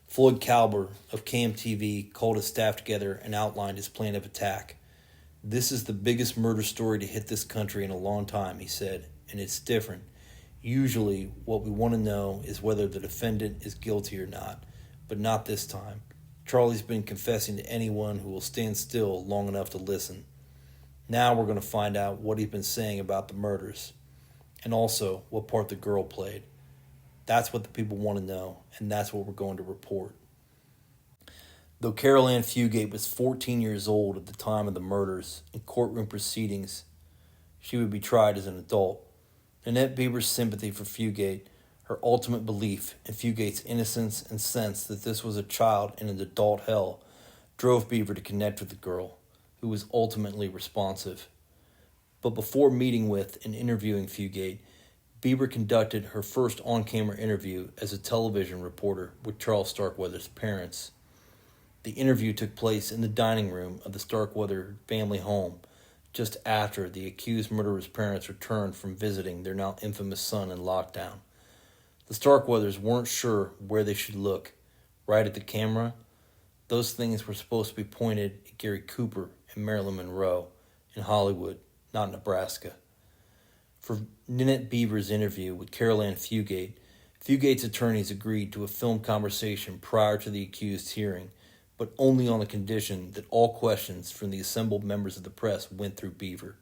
Floyd Kalber of KMTV called his staff together and outlined his plan of attack. "This is the biggest murder story to hit this country in a long time," he said, "and it's different. Usually what we want to know is whether the defendant is guilty or not, but not this time. Charlie's been confessing to anyone who will stand still long enough to listen. Now we're going to find out what he's been saying about the murders, and also what part the girl played. That's what the people want to know, and that's what we're going to report." Though Carol Ann Fugate was 14 years old at the time of the murders and courtroom proceedings, she would be tried as an adult. Ninette Beaver's sympathy for Fugate, her ultimate belief in Fugate's innocence and sense that this was a child in an adult hell, drove Beaver to connect with the girl, who was ultimately responsive. But before meeting with and interviewing Fugate, Beaver conducted her first on-camera interview as a television reporter with Charles Starkweather's parents. The interview took place in the dining room of the Starkweather family home, just after the accused murderer's parents returned from visiting their now infamous son in lockdown. The Starkweathers weren't sure where they should look. Right at the camera? Those things were supposed to be pointed at Gary Cooper and Marilyn Monroe in Hollywood, not Nebraska. For Ninette Beaver's interview with Carol Ann Fugate, Fugate's attorneys agreed to a filmed conversation prior to the accused's hearing, but only on the condition that all questions from the assembled members of the press went through Beaver.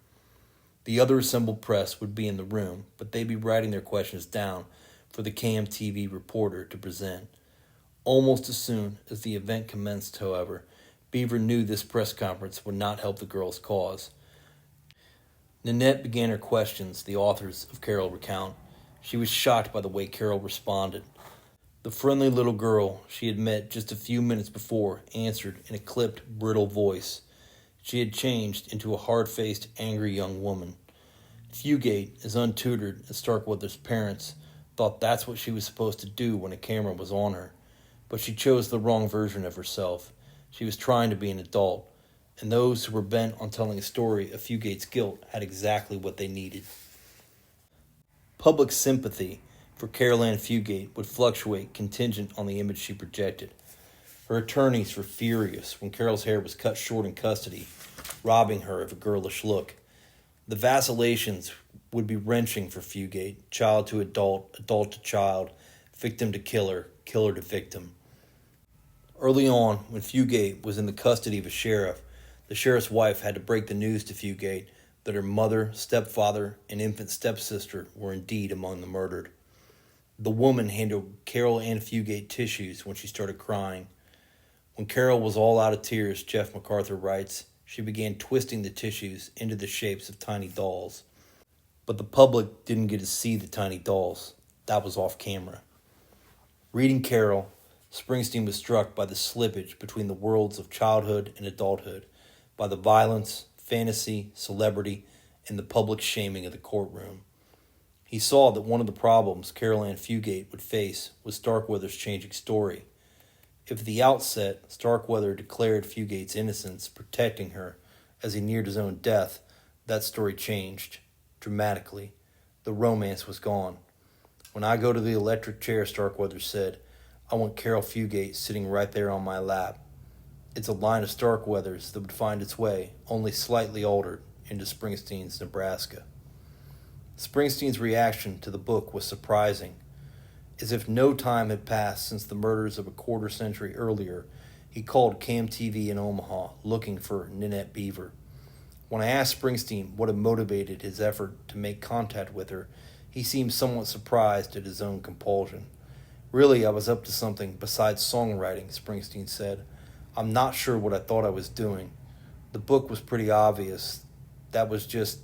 The other assembled press would be in the room, but they'd be writing their questions down for the KMTV reporter to present. Almost as soon as the event commenced, however, Beaver knew this press conference would not help the girl's cause. Ninette began her questions, the authors of Carol recount. She was shocked by the way Carol responded. The friendly little girl she had met just a few minutes before answered in a clipped, brittle voice. She had changed into a hard-faced, angry young woman. Fugate, as untutored as Starkweather's parents, thought that's what she was supposed to do when a camera was on her. But she chose the wrong version of herself. She was trying to be an adult, and those who were bent on telling a story of Fugate's guilt had exactly what they needed. Public sympathy for Carol Ann Fugate would fluctuate contingent on the image she projected. Her attorneys were furious when Carol's hair was cut short in custody, robbing her of a girlish look. The vacillations would be wrenching for Fugate, child to adult, adult to child, victim to killer, killer to victim. Early on, when Fugate was in the custody of a sheriff, the sheriff's wife had to break the news to Fugate that her mother, stepfather, and infant stepsister were indeed among the murdered. The woman handed Carol Ann Fugate tissues when she started crying. When Carol was all out of tears, Jeff MacArthur writes, she began twisting the tissues into the shapes of tiny dolls. but the public didn't get to see the tiny dolls. That was off camera. Reading Carol, Springsteen was struck by the slippage between the worlds of childhood and adulthood, by the violence, fantasy, celebrity, and the public shaming of the courtroom. He saw that one of the problems Carol Ann Fugate would face was Starkweather's changing story. If at the outset Starkweather declared Fugate's innocence, protecting her as he neared his own death, that story changed dramatically. The romance was gone. When I go to the electric chair, Starkweather said, I want Carol Fugate sitting right there on my lap. It's a line of Starkweather's that would find its way, only slightly altered, into Springsteen's Nebraska. Springsteen's reaction to the book was surprising. As if no time had passed since the murders of a quarter century earlier, he called KMTV in Omaha looking for Ninette Beaver. When I asked Springsteen what had motivated his effort to make contact with her, he seemed somewhat surprised at his own compulsion. Really, I was up to something besides songwriting, Springsteen said. I'm not sure what I thought I was doing. The book was pretty obvious. That was just,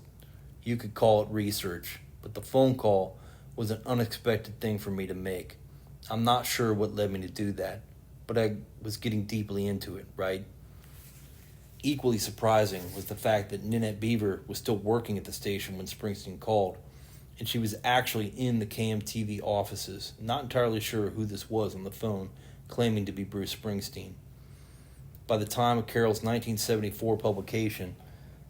you could call it research. But the phone call was an unexpected thing for me to make. I'm not sure what led me to do that, but I was getting deeply into it, right? Equally surprising was the fact that Ninette Beaver was still working at the station when Springsteen called, and she was actually in the KMTV offices, not entirely sure who this was on the phone, claiming to be Bruce Springsteen. By the time of Carol's 1974 publication,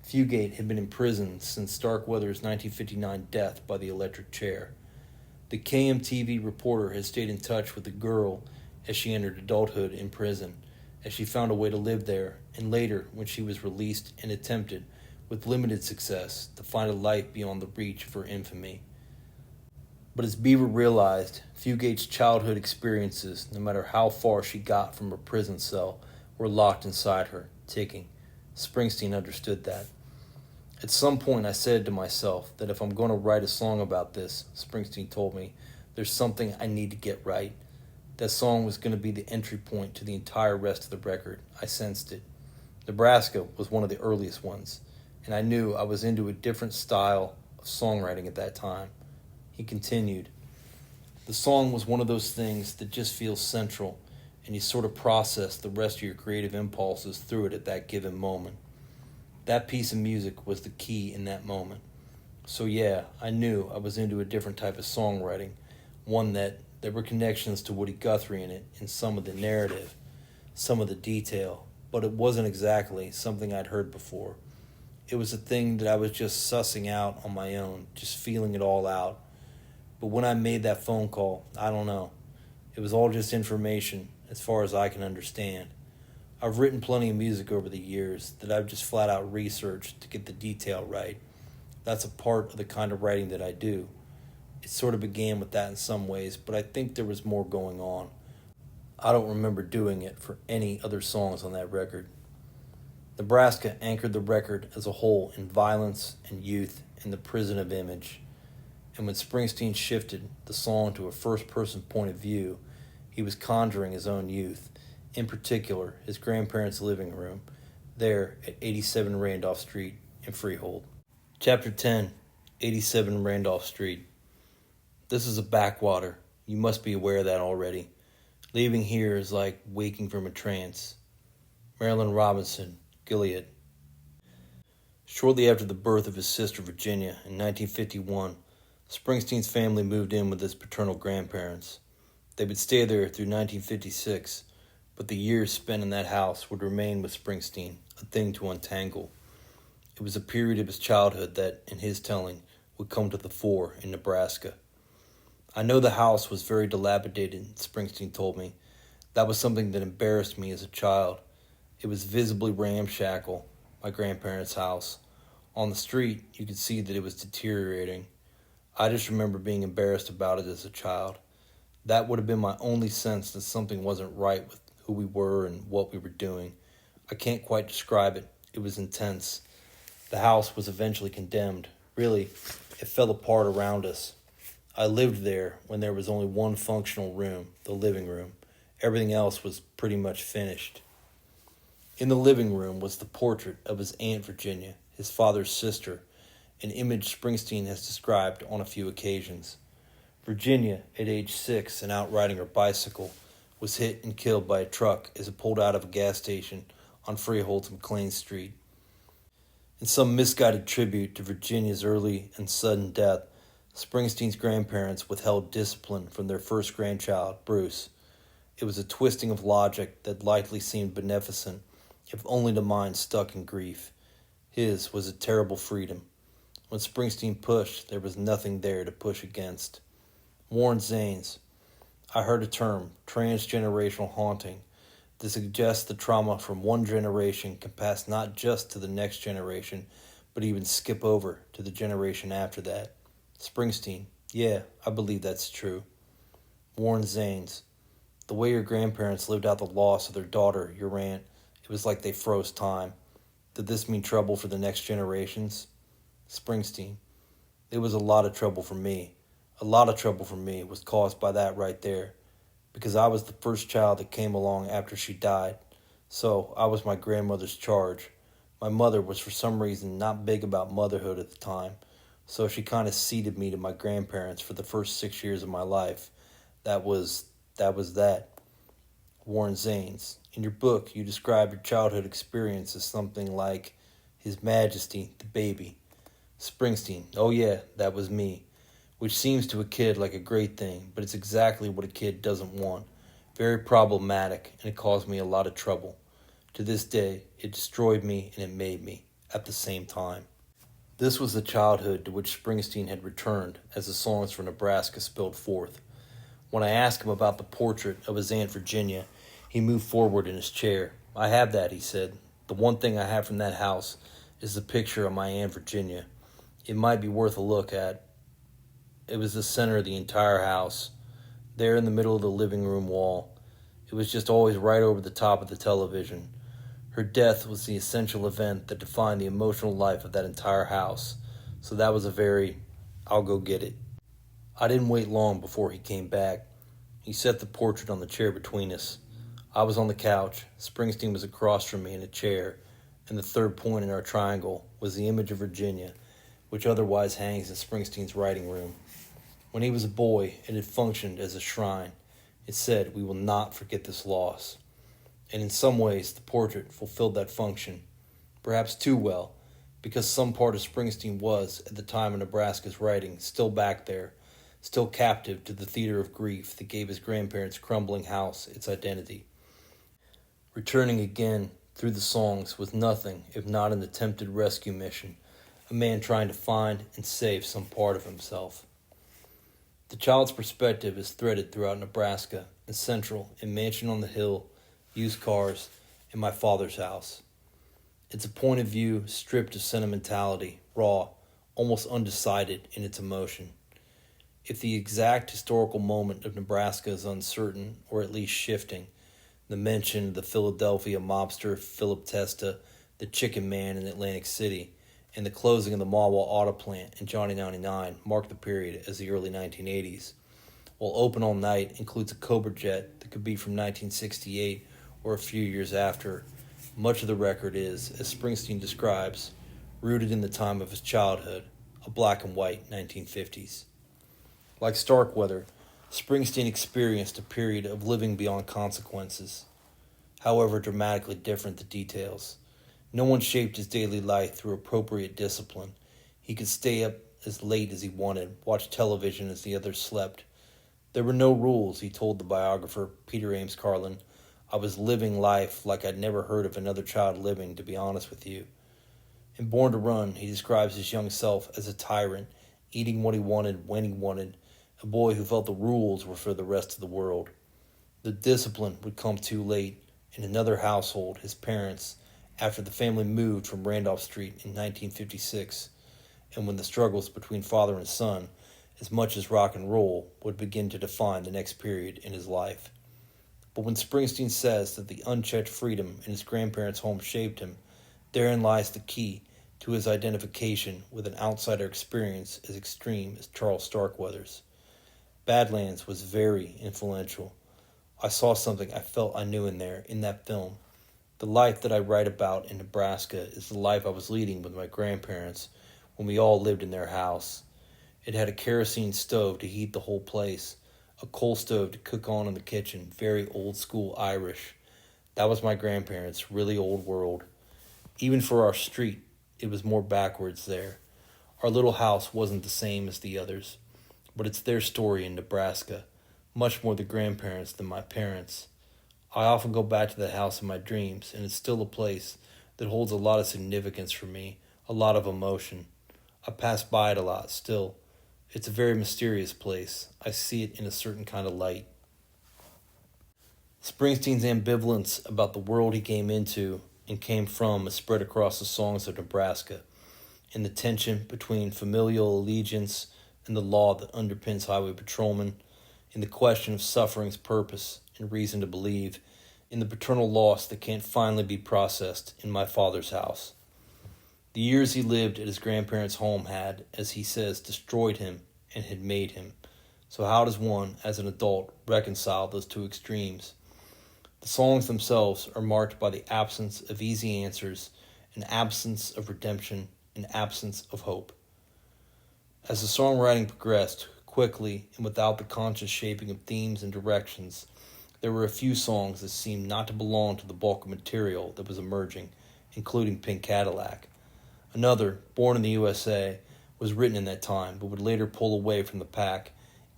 Fugate had been in prison since Starkweather's 1959 death by the electric chair. The KMTV reporter had stayed in touch with the girl as she entered adulthood in prison, as she found a way to live there, and later, when she was released and attempted, with limited success, to find a life beyond the reach of her infamy. But as Beaver realized, Fugate's childhood experiences, no matter how far she got from her prison cell, were locked inside her, ticking. Springsteen understood that. At some point I said to myself that if I'm going to write a song about this, Springsteen told me, there's something I need to get right. That song was going to be the entry point to the entire rest of the record. I sensed it. Nebraska was one of the earliest ones, and I knew I was into a different style of songwriting at that time. He continued, the song was one of those things that just feels central, and you sort of process the rest of your creative impulses through it at that given moment. That piece of music was the key in that moment. So yeah, I knew I was into a different type of songwriting, one that there were connections to Woody Guthrie in it, in some of the narrative, some of the detail, but it wasn't exactly something I'd heard before. It was a thing that I was just sussing out on my own, just feeling it all out. But when I made that phone call, I don't know. It was all just information, as far as I can understand. I've written plenty of music over the years that I've just flat out researched to get the detail right. That's a part of the kind of writing that I do. It sort of began with that in some ways, but I think there was more going on. I don't remember doing it for any other songs on that record. Nebraska anchored the record as a whole in violence and youth and the prison of image. And when Springsteen shifted the song to a first-person point of view, he was conjuring his own youth, in particular his grandparents' living room, there at 87 Randolph Street in Freehold. Chapter 10, 87 Randolph Street. This is a backwater. You must be aware of that already. Leaving here is like waking from a trance. Marilynne Robinson, Gilead. Shortly after the birth of his sister Virginia in 1951, Springsteen's family moved in with his paternal grandparents. They would stay there through 1956, but the years spent in that house would remain with Springsteen, a thing to untangle. It was a period of his childhood that, in his telling, would come to the fore in Nebraska. I know the house was very dilapidated, Springsteen told me. That was something that embarrassed me as a child. It was visibly ramshackle, my grandparents' house. On the street, you could see that it was deteriorating. I just remember being embarrassed about it as a child. That would have been my only sense that something wasn't right with who we were and what we were doing. I can't quite describe it. It was intense. The house was eventually condemned. Really, it fell apart around us. I lived there when there was only one functional room, the living room. Everything else was pretty much finished. In the living room was the portrait of his Aunt Virginia, his father's sister, an image Springsteen has described on a few occasions. Virginia, at age 6 and out riding her bicycle, was hit and killed by a truck as it pulled out of a gas station on Freehold's McLean Street. In some misguided tribute to Virginia's early and sudden death, Springsteen's grandparents withheld discipline from their first grandchild, Bruce. It was a twisting of logic that likely seemed beneficent, if only to minds stuck in grief. His was a terrible freedom. When Springsteen pushed, there was nothing there to push against. Warren Zanes. I heard a term, transgenerational haunting, to suggest the trauma from one generation can pass not just to the next generation, but even skip over to the generation after that. Springsteen. Yeah, I believe that's true. Warren Zanes. The way your grandparents lived out the loss of their daughter, your aunt, it was like they froze time. Did this mean trouble for the next generations? Springsteen. It was a lot of trouble for me. A lot of trouble for me was caused by that right there, because I was the first child that came along after she died, so I was my grandmother's charge. My mother was for some reason not big about motherhood at the time, so she kind of ceded me to my grandparents for the first 6 years of my life. That was that. Warren Zanes. In your book, you describe your childhood experience as something like His Majesty, the baby. Springsteen. Oh yeah, that was me. Which seems to a kid like a great thing, but it's exactly what a kid doesn't want. Very problematic, and it caused me a lot of trouble. To this day, it destroyed me and it made me, at the same time. This was the childhood to which Springsteen had returned as the songs for Nebraska spilled forth. When I asked him about the portrait of his Aunt Virginia, he moved forward in his chair. I have that, he said. The one thing I have from that house is the picture of my Aunt Virginia. It might be worth a look at. It was the center of the entire house, there in the middle of the living room wall. It was just always right over the top of the television. Her death was the essential event that defined the emotional life of that entire house, so that was a very, I'll go get it. I didn't wait long before he came back. He set the portrait on the chair between us. I was on the couch, Springsteen was across from me in a chair, and the third point in our triangle was the image of Virginia, which otherwise hangs in Springsteen's writing room. When he was a boy, it had functioned as a shrine. It said, we will not forget this loss. And in some ways, the portrait fulfilled that function. Perhaps too well, because some part of Springsteen was, at the time of Nebraska's writing, still back there, still captive to the theater of grief that gave his grandparents' crumbling house its identity. Returning again through the songs with nothing if not an attempted rescue mission, a man trying to find and save some part of himself. The child's perspective is threaded throughout Nebraska and Central in Mansion on the Hill, Used Cars, and My Father's House. It's a point of view stripped of sentimentality, raw, almost undecided in its emotion. If the exact historical moment of Nebraska is uncertain, or at least shifting, the mention of the Philadelphia mobster Philip Testa, the Chicken Man in Atlantic City, and the closing of the Mahwah Auto Plant in Johnny 99 marked the period as the early 1980s, while Open All Night includes a Cobra jet that could be from 1968 or a few years after. Much of the record is, as Springsteen describes, rooted in the time of his childhood, a black and white 1950s. Like Starkweather, Springsteen experienced a period of living beyond consequences. However dramatically different the details. No one shaped his daily life through appropriate discipline. He could stay up as late as he wanted, watch television as the others slept. There were no rules, he told the biographer Peter Ames Carlin. I was living life like I'd never heard of another child living, to be honest with you. In Born to Run, he describes his young self as a tyrant, eating what he wanted when he wanted, a boy who felt the rules were for the rest of the world. The discipline would come too late. In another household, his parents, after the family moved from Randolph Street in 1956, and when the struggles between father and son, as much as rock and roll, would begin to define the next period in his life. But when Springsteen says that the unchecked freedom in his grandparents' home shaped him, therein lies the key to his identification with an outsider experience as extreme as Charles Starkweather's. Badlands was very influential. I saw something I felt I knew in there, in that film. The life that I write about in Nebraska is the life I was leading with my grandparents when we all lived in their house. It had a kerosene stove to heat the whole place, a coal stove to cook on in the kitchen, very old school Irish. That was my grandparents' really old world. Even for our street, it was more backwards there. Our little house wasn't the same as the others, but it's their story in Nebraska, much more the grandparents than my parents. I often go back to that house in my dreams, and it's still a place that holds a lot of significance for me, a lot of emotion. I pass by it a lot still. It's a very mysterious place. I see it in a certain kind of light. Springsteen's ambivalence about the world he came into and came from is spread across the songs of Nebraska, in the tension between familial allegiance and the law that underpins highway patrolmen, in the question of suffering's purpose and reason to believe, in the paternal loss that can't finally be processed in my father's house. The years he lived at his grandparents' home had, as he says, destroyed him and had made him. So how does one, as an adult, reconcile those two extremes? The songs themselves are marked by the absence of easy answers, an absence of redemption, an absence of hope. As the songwriting progressed, quickly and without the conscious shaping of themes and directions, there were a few songs that seemed not to belong to the bulk of material that was emerging, including Pink Cadillac. Another, Born in the USA, was written in that time, but would later pull away from the pack,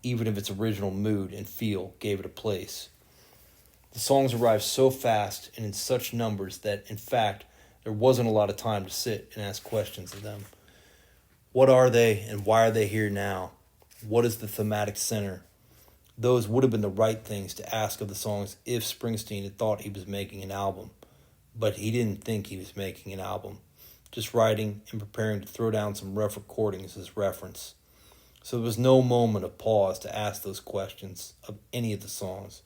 even if its original mood and feel gave it a place. The songs arrived so fast and in such numbers that, in fact, there wasn't a lot of time to sit and ask questions of them. What are they and why are they here now? What is the thematic center? Those would have been the right things to ask of the songs if Springsteen had thought he was making an album. But he didn't think he was making an album, just writing and preparing to throw down some rough recordings as reference. So there was no moment of pause to ask those questions of any of the songs,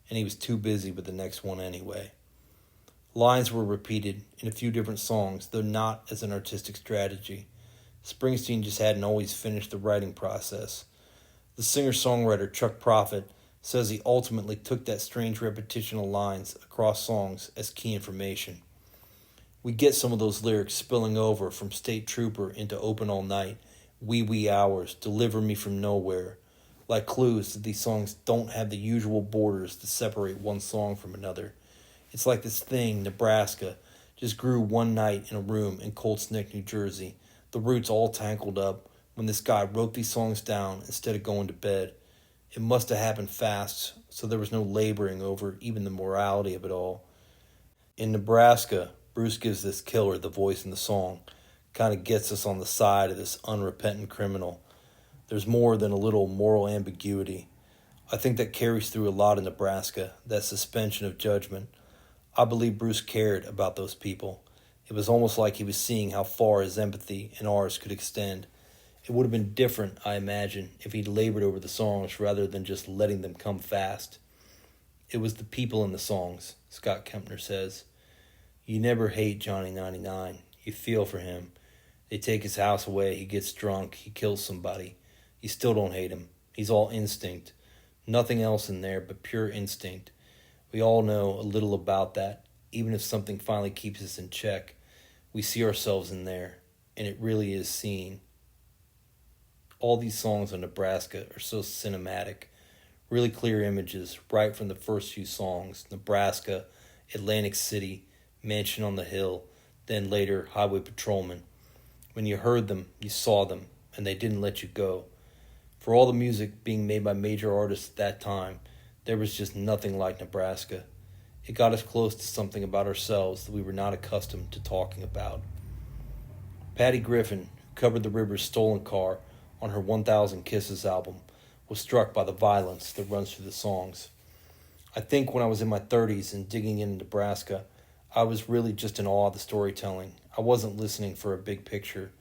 and he was too busy with the next one anyway. Lines were repeated in a few different songs, though not as an artistic strategy. Springsteen just hadn't always finished the writing process. The singer-songwriter Chuck Prophet says he ultimately took that strange repetition of lines across songs as key information. We get some of those lyrics spilling over from State Trooper into Open All Night, Wee Wee Hours, Deliver Me From Nowhere, like clues that these songs don't have the usual borders that separate one song from another. It's like this thing, Nebraska, just grew one night in a room in Colts Neck, New Jersey, the roots all tangled up, when this guy wrote these songs down instead of going to bed. It must have happened fast, so there was no laboring over even the morality of it all. In Nebraska, Bruce gives this killer the voice in the song, kind of gets us on the side of this unrepentant criminal. There's more than a little moral ambiguity. I think that carries through a lot in Nebraska, that suspension of judgment. I believe Bruce cared about those people. It was almost like he was seeing how far his empathy and ours could extend. It would have been different, I imagine, if he'd labored over the songs rather than just letting them come fast. It was the people in the songs, Scott Kempner says. You never hate Johnny 99. You feel for him. They take his house away, he gets drunk, he kills somebody. You still don't hate him. He's all instinct. Nothing else in there but pure instinct. We all know a little about that. Even if something finally keeps us in check, we see ourselves in there, and it really is seen. All these songs on Nebraska are so cinematic. Really clear images right from the first few songs. Nebraska, Atlantic City, Mansion on the Hill, then later Highway Patrolman. When you heard them, you saw them, and they didn't let you go. For all the music being made by major artists at that time, there was just nothing like Nebraska. It got us close to something about ourselves that we were not accustomed to talking about. Patty Griffin, who covered the Rivers' Stolen Car on her 1000 Kisses album, was struck by the violence that runs through the songs. I think when I was in my 30s and digging into Nebraska, I was really just in awe of the storytelling. I wasn't listening for a big picture.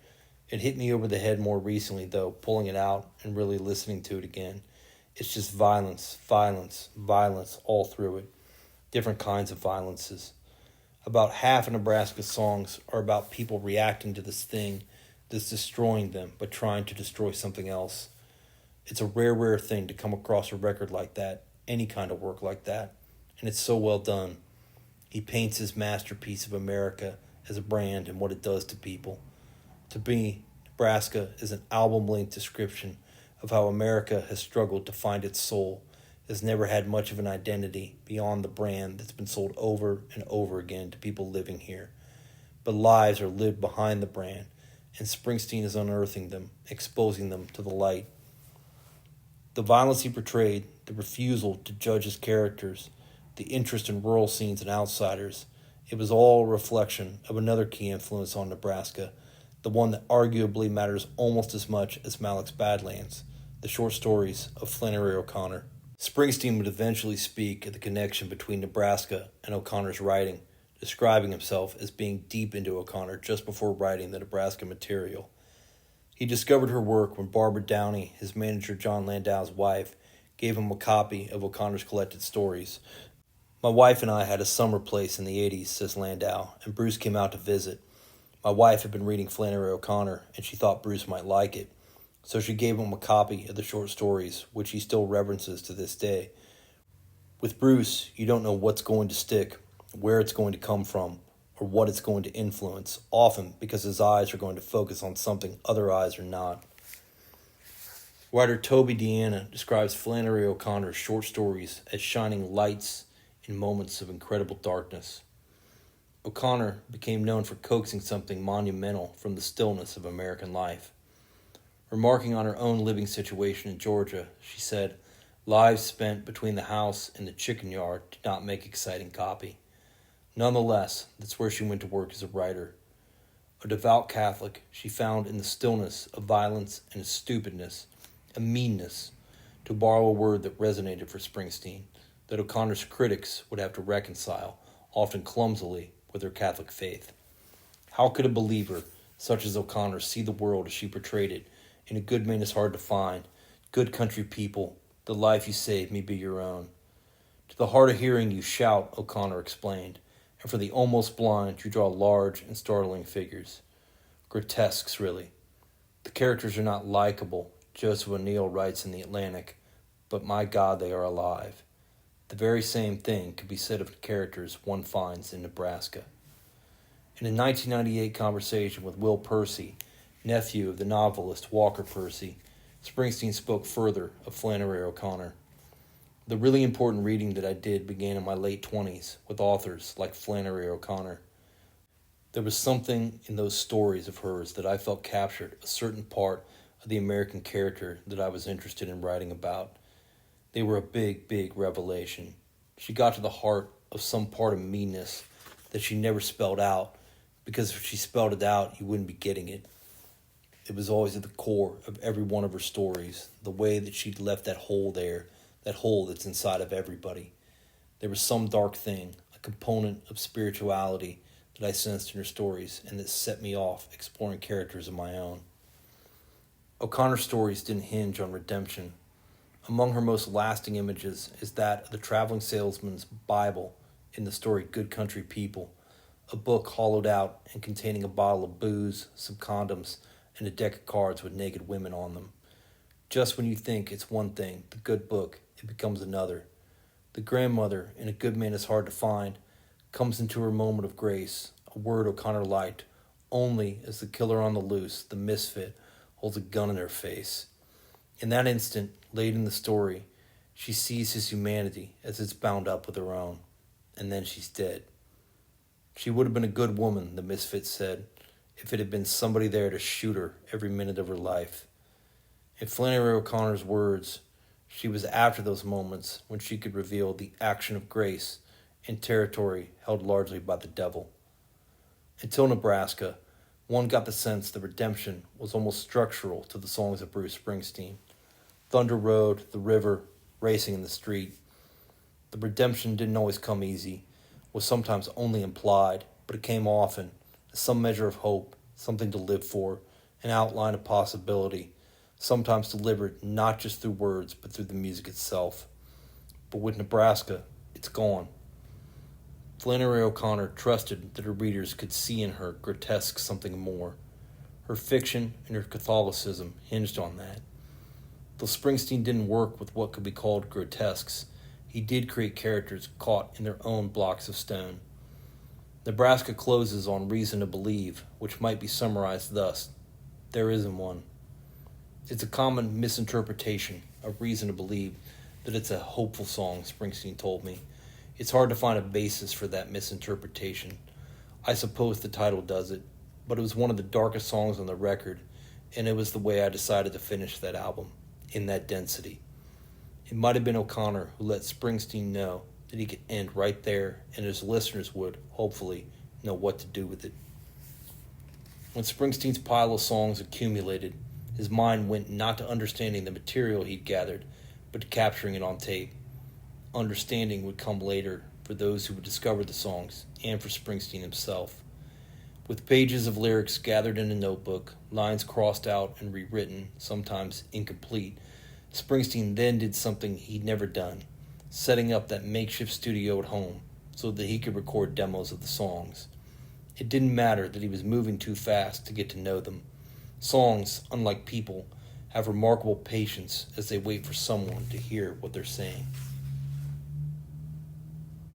It hit me over the head more recently, though, pulling it out and really listening to it again. It's just violence, violence, violence all through it. Different kinds of violences. About half of Nebraska's songs are about people reacting to this thing that's destroying them, but trying to destroy something else. It's a rare thing to come across a record like that, any kind of work like that, and it's so well done. He paints his masterpiece of America as a brand and what it does to people. To me, Nebraska is an album-length description of how America has struggled to find its soul, has never had much of an identity beyond the brand that's been sold over and over again to people living here. But lives are lived behind the brand, and Springsteen is unearthing them, exposing them to the light. The violence he portrayed, the refusal to judge his characters, the interest in rural scenes and outsiders, it was all a reflection of another key influence on Nebraska, the one that arguably matters almost as much as Malik's Badlands, the short stories of Flannery O'Connor. Springsteen would eventually speak of the connection between Nebraska and O'Connor's writing, describing himself as being deep into O'Connor just before writing the Nebraska material. He discovered her work when Barbara Downey, his manager John Landau's wife, gave him a copy of O'Connor's collected stories. My wife and I had a summer place in the 80s, says Landau, and Bruce came out to visit. My wife had been reading Flannery O'Connor, and she thought Bruce might like it, so she gave him a copy of the short stories, which he still references to this day. With Bruce, you don't know what's going to stick, where it's going to come from, or what it's going to influence, often because his eyes are going to focus on something other eyes are not. Writer Toby Deanna describes Flannery O'Connor's short stories as shining lights in moments of incredible darkness. O'Connor became known for coaxing something monumental from the stillness of American life. Remarking on her own living situation in Georgia, she said, "Lives spent between the house and the chicken yard did not make exciting copy. Nonetheless, that's where she went to work as a writer. A devout Catholic, she found in the stillness a violence and a stupidness, a meanness, to borrow a word that resonated for Springsteen, that O'Connor's critics would have to reconcile, often clumsily, with her Catholic faith. How could a believer such as O'Connor see the world as she portrayed it, in A Good Man Is Hard to Find, Good Country People, The Life You Saved May Be Your Own? To the hard of hearing you shout," O'Connor explained, "and for the almost blind you draw large and startling figures. Grotesques, really. The characters are not likable," Joseph O'Neill writes in The Atlantic, "but my God, they are alive." The very same thing could be said of the characters one finds in Nebraska. In a 1998 conversation with Will Percy, nephew of the novelist Walker Percy, Springsteen spoke further of Flannery O'Connor. "The really important reading that I did began in my late 20s with authors like Flannery O'Connor. There was something in those stories of hers that I felt captured a certain part of the American character that I was interested in writing about. They were a big, big revelation. She got to the heart of some part of meanness that she never spelled out, because if she spelled it out, you wouldn't be getting it. It was always at the core of every one of her stories, the way that she'd left that hole there, that hole that's inside of everybody. There was some dark thing, a component of spirituality that I sensed in her stories and that set me off exploring characters of my own." O'Connor's stories didn't hinge on redemption. Among her most lasting images is that of the traveling salesman's Bible in the story Good Country People, a book hollowed out and containing a bottle of booze, some condoms, and a deck of cards with naked women on them. Just when you think it's one thing, the good book, it becomes another. The grandmother, in A Good Man Is Hard to Find, comes into her moment of grace, a word O'Connor liked, only as the killer on the loose, the misfit, holds a gun in her face. In that instant, late in the story, she sees his humanity as it's bound up with her own, and then she's dead. She would have been a good woman, the misfit said, if it had been somebody there to shoot her every minute of her life. In Flannery O'Connor's words, she was after those moments when she could reveal the action of grace in territory held largely by the devil. Until Nebraska, one got the sense that redemption was almost structural to the songs of Bruce Springsteen. Thunder Road, the river, racing in the street. The redemption didn't always come easy, was sometimes only implied, but it came often, as some measure of hope, something to live for, an outline of possibility, sometimes delivered not just through words, but through the music itself. But with Nebraska, it's gone. Flannery O'Connor trusted that her readers could see in her grotesque something more. Her fiction and her Catholicism hinged on that. Though Springsteen didn't work with what could be called grotesques, he did create characters caught in their own blocks of stone. Nebraska closes on Reason to Believe, which might be summarized thus. There isn't one. It's a common misinterpretation, a reason to believe that it's a hopeful song, Springsteen told me. It's hard to find a basis for that misinterpretation. I suppose the title does it, but it was one of the darkest songs on the record, and it was the way I decided to finish that album, in that density. It might have been O'Connor who let Springsteen know that he could end right there, and his listeners would, hopefully, know what to do with it. When Springsteen's pile of songs accumulated, his mind went not to understanding the material he'd gathered, but to capturing it on tape. Understanding would come later for those who would discover the songs, and for Springsteen himself. With pages of lyrics gathered in a notebook, lines crossed out and rewritten, sometimes incomplete, Springsteen then did something he'd never done, setting up that makeshift studio at home so that he could record demos of the songs. It didn't matter that he was moving too fast to get to know them. Songs, unlike people, have remarkable patience as they wait for someone to hear what they're saying.